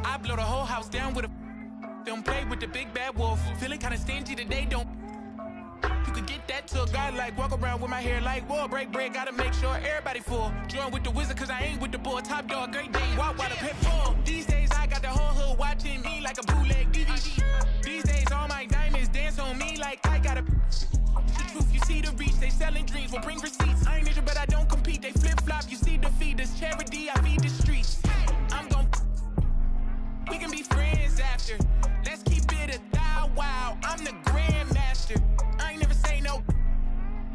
I blow the whole house down with a don't play with the big bad wolf. Feeling kinda stingy today, don't you could get that to a guy like walk around with my hair like whoa, break bread, gotta make sure everybody full. Join with the wizard cause I ain't with the boy. Top dog, great day, walk while the pit full. These days I got the whole hood watching me like a bootleg DVD. These days all my diamonds dance on me like I got a the truth, you see the reach, they selling dreams, will bring receipts. I ain't ninja, but I don't compete, they flip-flop, you see the feeders, charity, I feed the streets. I'm gon' we can be friends after. Let's keep it a thou wow. I'm the grandmaster. I ain't never say no.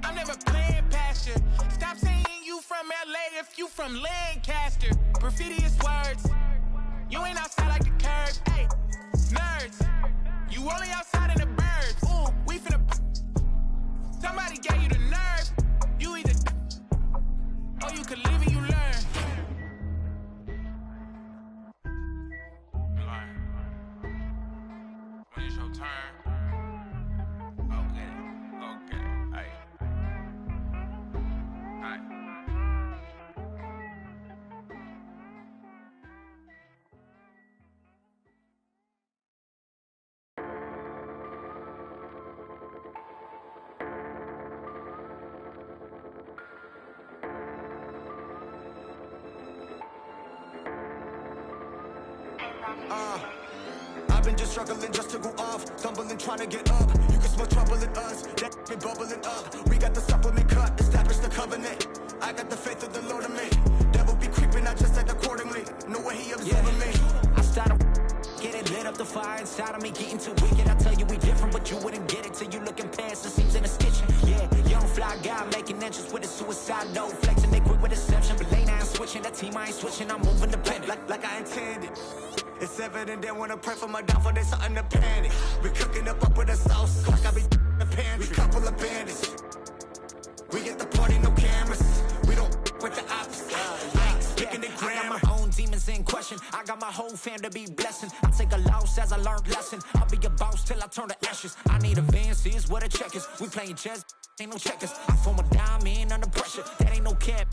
I'm never playing past you. Stop saying you from LA if you from Lancaster. Graffiti is words. You ain't outside like the curb. Hey, nerds. You You only outside in the birds. Ooh, we finna. Somebody gave you the nerve. You either or you can live and you learn. Alright. When it's your turn. Okay. Aight. Aight. I've been just struggling just to go off, stumbling trying to get up. You can smell trouble in us, that been bubbling up. We got the supplement cut, establish the covenant. I got the faith of the Lord in me. Devil be creeping, I just act accordingly. Know what he observing me. I started getting lit up the fire inside of me, getting too wicked. I tell you we different, but you wouldn't get it till you looking past the seams in the stitching. Yeah, young fly guy making entrance with a suicide note, flexing they quick with deception. But late I ain't switching, that team I ain't switching. I'm moving the pen like I intended. It's evident they wanna pray for my downfall, there's something to panic. We cooking up with a sauce, like I be in the pantry. We couple of bandits. We get the party, no cameras. We don't with the opposite. Speaking the grammar. I got my own demons in question. I got my whole fam to be blessing. I take a loss as I learned lesson. I'll be a boss till I turn to ashes. I need advances, what a check is. We playing chess, ain't no checkers. I form a diamond under pressure. That ain't no cap.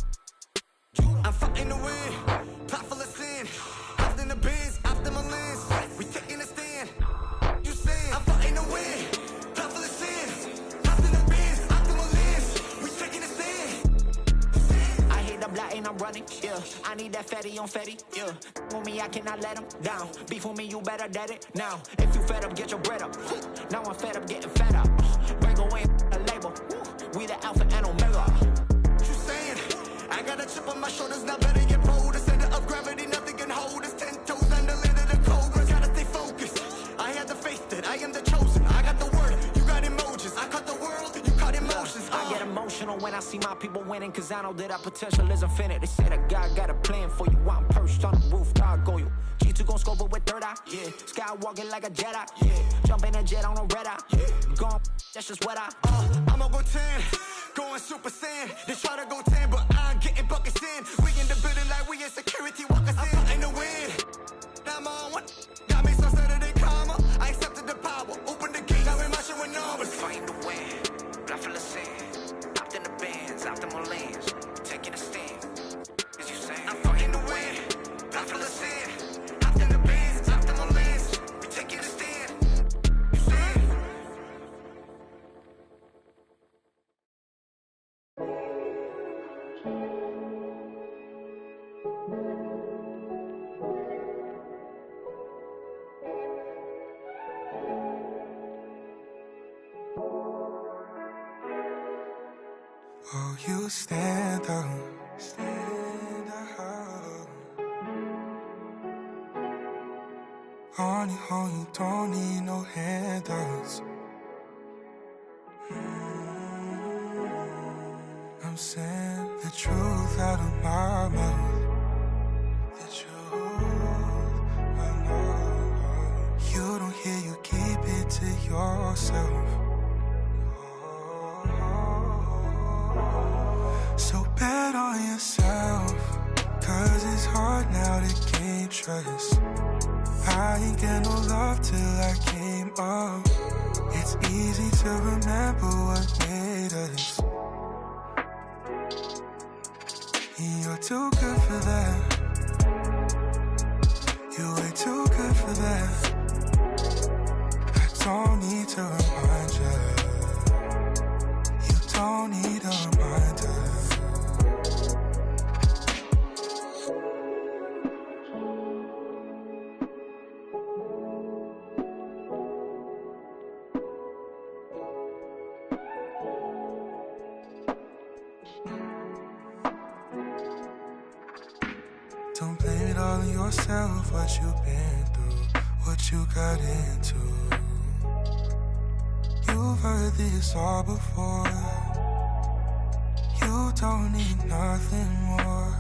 I'm fighting to win, pot full of sin. After the biz, after my lens, we taking a stand. You saying I'm fighting to win, pot full of sin. After the biz, after my lens, we taking a stand. I hit the block and I'm running, yeah. I need that fatty on fatty, yeah. On me, I cannot let him down. Beef with me, you better dead it now. If you fed up, get your bread up. Now I'm fed up, getting fed up. Break away a label. We the alpha and omega. You saying I got a chip on my shoulders, now better get bold. The center of gravity, nothing can hold us. 10 toes under lid of the cobra. Gotta stay focused. I had the faith that I am the chosen. I got the word, you got emojis. I cut the world, you cut emotions. I get emotional when I see my people winning, cause I know that our potential is infinite. They say that God got a plan for you. I'm perched on the roof, God go you. G2 gon' scope it with third eye, yeah. Skywalking like a Jedi, yeah. Jump in a jet on a red eye, yeah. Gone, that's just what I'ma go 10, going super saiyan. They try to go 10, but I'm getting buckets in. We in the building like we in security, walk us in. I'm fighting to win, I'm on one. Got me so Saturday karma, I accepted the power. Open the gate, now we're marching with numbers. Fighting to win, blood full of sand. Out in the bands, out in my lands. Taking a stand, as you say. I'm fighting to win, blood full of sand. Out in the bands, out in my lands. We taking a stand. You say. Oh, you stand up, stand up. On your own, you don't need no handouts. I'm saying the truth out of my mouth. The truth, I know. You don't hear, you keep it to yourself. So bet on yourself, cause it's hard now to gain trust. I ain't get no love till I came up. It's easy to remember what made us. You're too good for that. You're way too good for that. I don't need to remind you. You don't need a reminder. Don't blame it all on yourself, what you've been through, what you got into. You've heard this all before. You don't need nothing more.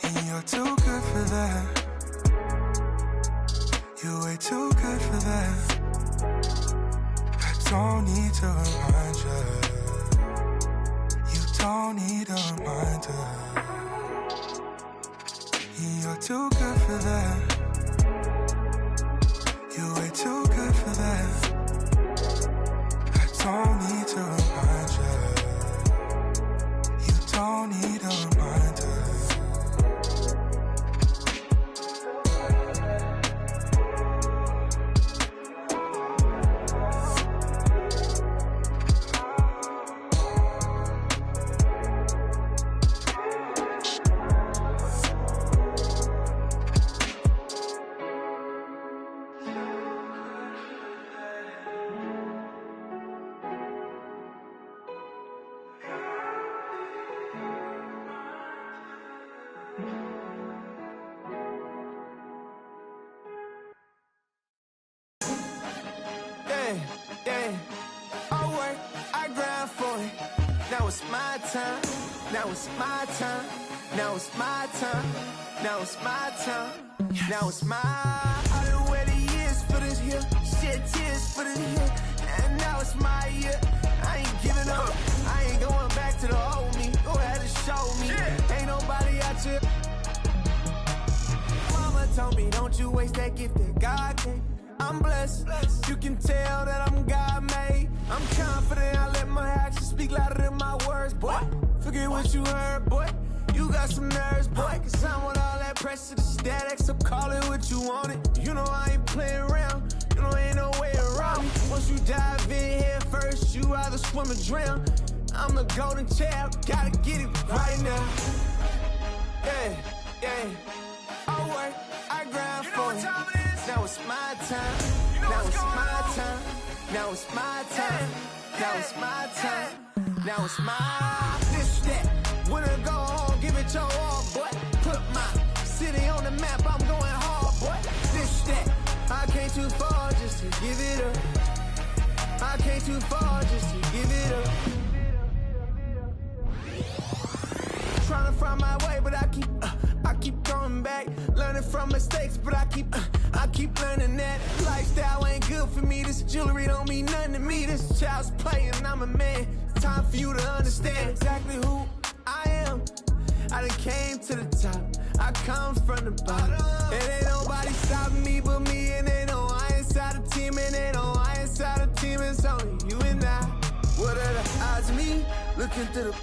And you're too good for that. You way too good for that. I don't need to remind you. You don't need a reminder. You're too good for that. You way too good for that. I don't need to remind you. You don't need a reminder. Now it's my time. Now it's my time. Now it's my time. Now it's my time. Now it's my. I done waited years for this here. Shed tears for this here. And now it's my year. I ain't giving up. I ain't going back to the old me. Go ahead and show me. Ain't nobody out here. Mama told me, don't you waste that gift that God gave. I'm blessed. You can tell that I'm God made. I'm confident. I let my actions speak louder than my words, boy. Forget what you heard, boy. You got some nerves, boy. Cause I'm with all that pressure, the static. So call it what you want it. You know I ain't playing around. You know ain't no way around me. Once you dive in head first, you either swim or drown. I'm the golden child. Gotta get it right now. Yeah, yeah. I work, I grind for it. Now it's my time. Now it's my time. Now it's my time. Now it's my time. Now it's my this that. When I go home, give it your all, boy. Put my city on the map. I'm going hard, boy. This that. I came too far just to give it up. I came too far just to give it up. Trying to find my way, but I keep going back. Learning from mistakes, but I keep learning that lifestyle ain't good for me. This jewelry don't mean nothing to me. This child's play and I'm a man. It's time for you to understand exactly who I am. I done came to the top. I come from the bottom. It ain't nobody stopping me but me. And they know I inside the team. And they know I inside the team. It's only you and I. What are the odds of me? Looking through the...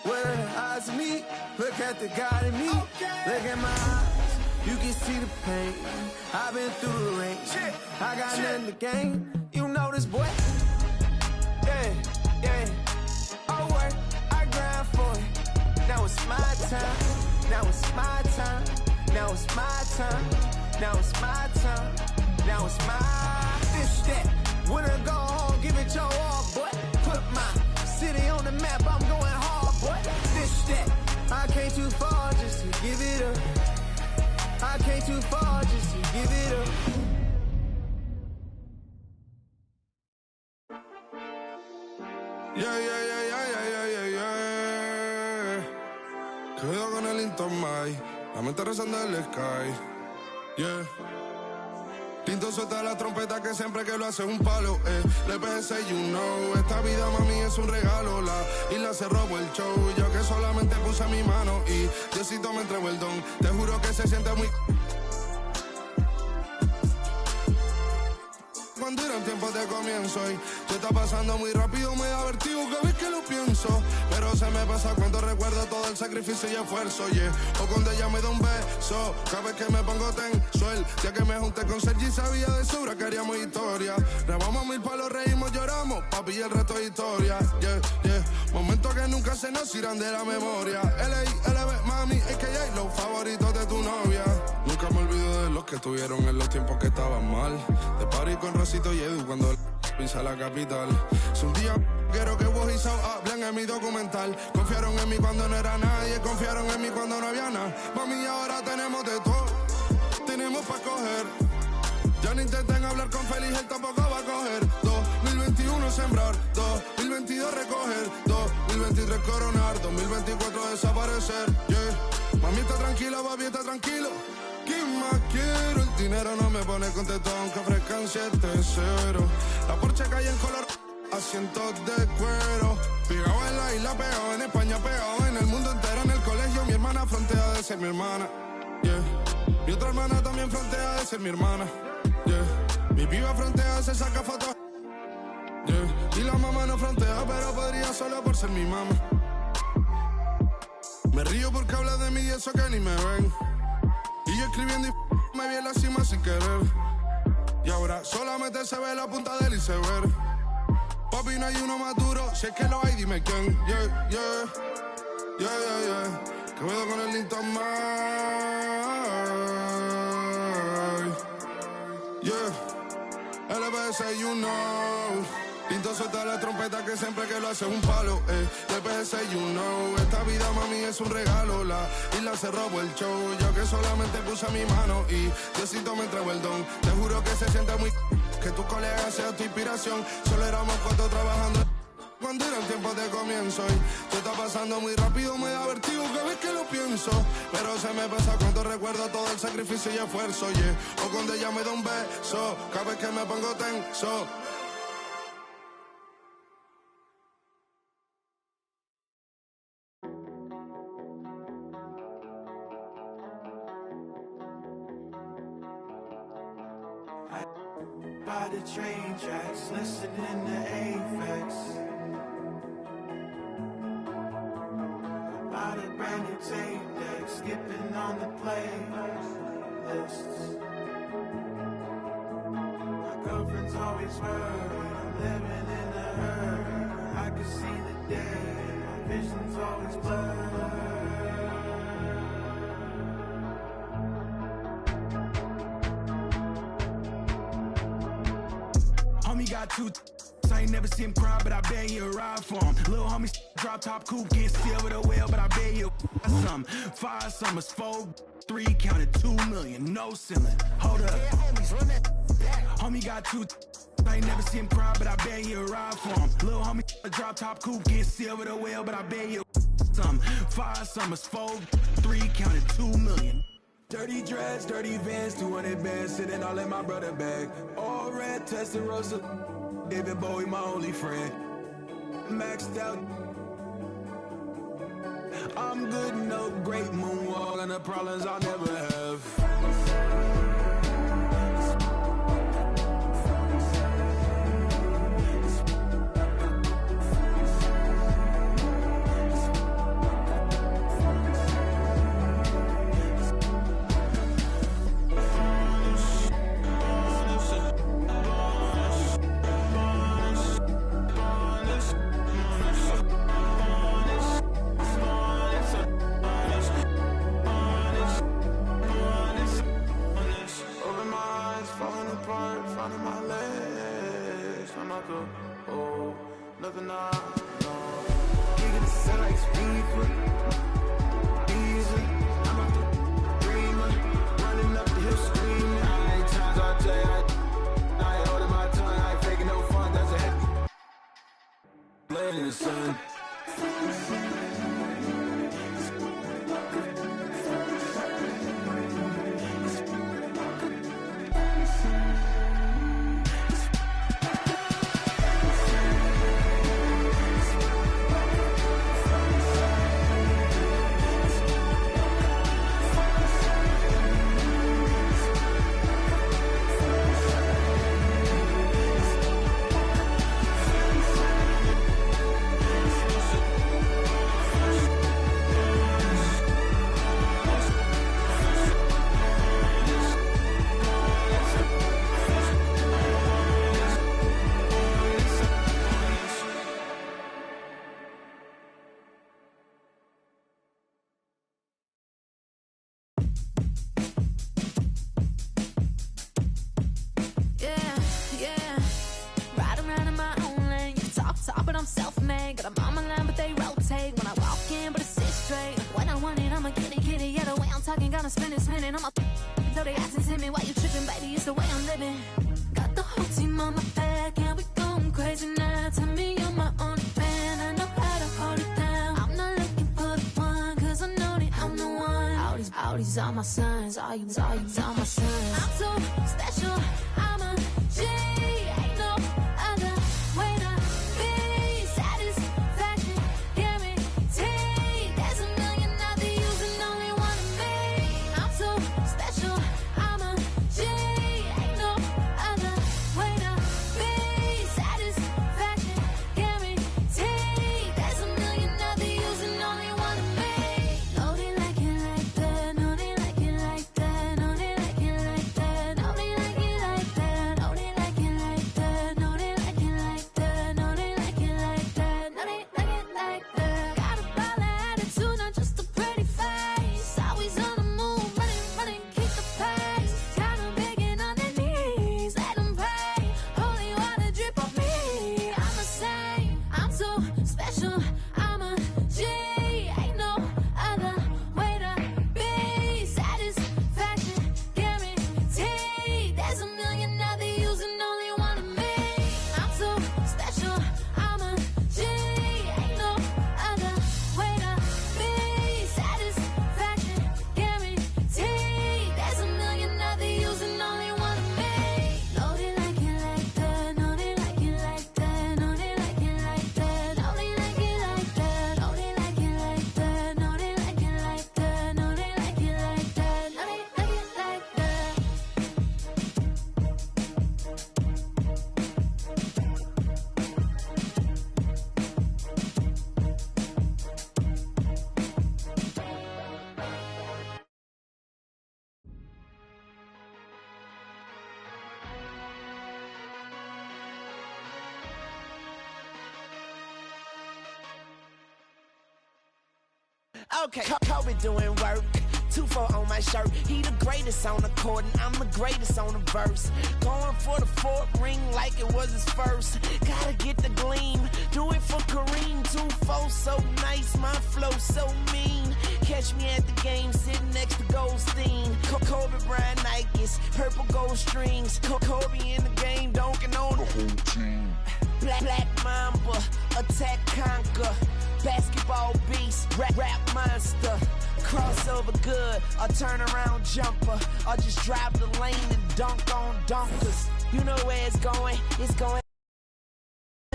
What are the odds of me? Look at the God in me. Look at my eyes. You can see the pain. I've been through the rain. I got nothing to gain. You know this, boy. Yeah, yeah. I work, I grind for it. Now it's my time. Now it's my time. Now it's my time. Now it's my time. Now it's my this that. When I go home, give it your all, boy. Put my city on the map. I'm going hard, boy. This that. I came too far just to give it up. I came too far just to give it up. Yeah, yeah, yeah, yeah, yeah, yeah, yeah, yeah. Quedo con el Intomai, la mente rezando el sky. Yeah. Tinto suelta la trompeta que siempre que lo hace es un palo, Le pensé, you know, esta vida mami es un regalo. La isla se robó el show, yo que solamente puse mi mano y Diosito me entregó el don. Te juro que se siente muy... Cuando eran tiempos de comienzo y tú está pasando muy rápido, me da vertigo cada vez que lo pienso. Pero se me pasa cuando recuerdo todo el sacrificio y esfuerzo, yeah. O cuando ella me da un beso, cada vez que me pongo tenso. El día que me junté con Sergi sabía de sobra que haríamos historia. Grabamos 1000 palos, reímos, lloramos, papi, y el resto es historia, yeah, yeah. Momentos que nunca se nos irán de la memoria. L.A.L.B. mami, a.k.a. los favoritos de tu novia. Nunca me olvido de los que estuvieron en los tiempos que estaban mal. De party con Rosito y Edu cuando pisa la capital. Si un día quiero que vos y Sao hablen en mi documental. Confiaron en mí cuando no era nadie, confiaron en mí cuando no había nada. Mami, ahora tenemos de todo, tenemos pa' coger. Ya no intenten hablar con Feliz, él tampoco va a coger. 2021 sembrar, 2022 recoger, 2023 coronar, 2024 desaparecer, yeah. Mami está tranquila, papi está tranquilo. ¿Quién más quiero? El dinero no me pone contento aunque ofrezcan 7-0. La Porsche calle en color, asientos de cuero. Pegado en la isla, pegado en España, pegado en el mundo entero. En el colegio mi hermana frontea de ser mi hermana, yeah. Mi otra hermana también frontea de ser mi hermana, yeah. Mi piba frontea, se saca fotos, yeah. Y la mamá no frontea, pero podría solo por ser mi mamá. Me río porque habla de mí y eso que ni me ven. Y yo escribiendo y me vi en la cima sin querer. Y ahora solamente se ve la punta del iceberg. Papi, no hay uno más duro, si es que lo hay, dime quién. Yeah, yeah, yeah, yeah, yeah. Que puedo con el Linton Mike. Yeah, LPS, you know. Linton suelta la trompeta que siempre que lo hace es un palo, LPS, you know. Esta vida, mami, es un regalo. La isla se robó el show. Yo que solamente puse mi mano y Diosito me entregó el don. Te juro que se siente muy... que tu colega sea tu inspiración. Solo éramos 4 trabajando cuando era el tiempo de comienzo. Y te está pasando muy rápido, me da vertigo cada vez que lo pienso. Pero se me pasa cuando recuerdo todo el sacrificio y esfuerzo, yeah. O cuando ella me da un beso, cada vez que me pongo tenso. By the train tracks, listening to Apex. By the brand new tape deck, skipping on the playlists. My girlfriend's always worried, I'm living in a hurry. I can see the day, my vision's always blurred. Homie got 2 I ain't never seen him cry, but I bet you a ride for him. Little homie drop top coupe, can't steal with a whale, but I bet you some. 5 summers, 4, 3, counted 2 million, no ceiling. Hold up. Homie got 2 I ain't never seen him cry, but I bet you a ride for him. Little homie drop top coupe, can't steal with a whale, but I bet you some. 5 summers, 4, 3, counted 2 million. Dirty dress, dirty Vans, 200 bands, sitting all in my brother bag. All red, Testarossa, David Bowie, my only friend. Maxed out. I'm good, no great moonwalk, and the problems I'll never have. Nothing I know. Nigga, this sound like speaker. Easy. I'm a dreamer. Running up the hill screaming. How many times I tell you I ain't holding my tongue. I ain't faking no fun. That's a head. Laying in the sun. But I'm self-made, got a mama line, but they rotate. When I walk in, but it's sit straight. When I want it, I'm a kitty. Yeah, the way I'm talking, gonna spin it. I'm a though they asking to me, why you tripping, baby? It's the way I'm living. Got the whole team on my back, and we going crazy now. Tell me you're my only fan, I know how to hold it down. I'm not looking for the one, cause I know that I'm the one. All these are my signs. All you are my signs. I'm so special. I'm a G. Ain't no other way to be. Satisfaction, guaranteed. There's a million other yous and only one of me. I'm so special. I'm a G. Ain't no other way to be. Satisfaction, guaranteed. There's a million other yous and only one of me. No, they like it like that. No, they like it like that. No, they like it like that. No, they like it like that. No, they like it like that. No, they like it like that. No, they like it like that. No, they like it like that. Got a baller attitude, not just a pretty face. Always on the move, running, keep the pace. Kinda begging on their knees, let them pray. Holy water drip on me. I'm the same. I'm so special. I'm a G. Ain't no other way to be. Satisfaction, guaranteed. There's a million other yous and only one of me. I'm so special. I'm a G. Ain't no other way to be. Satisfaction, guaranteed. There's a million other yous and only one of me. No, they like it like that. No, they like it like that. No, they like it like that. No, they like it like that. No, they like it like that. No, they like it like that. No, they like it like that. No, they like it like that. Okay, Kobe doing work. 2-4 on my shirt. He the greatest on the court, and I'm the greatest on the verse. Going for the fourth ring like it was his first. Gotta get the gleam. Do it for Kareem. 2-4 so nice, my flow so mean. Catch me at the game, sitting next to Goldstein. Kobe Bryant Nikes, purple gold strings. Kobe in the game, dunking on the whole team. Black Mamba, attack conquer. Basketball beast, rap monster. Crossover good, a turnaround jumper. Or just drive the lane and dunk on dunkers. You know where it's going It's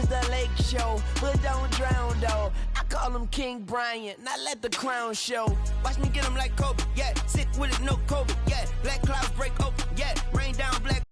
the Lake Show, but don't drown though. I call him King Bryant, now let the crown show. Watch me get him like Kobe, yeah. Sick with it, no COVID, yeah. Black clouds break open, yeah. Rain down black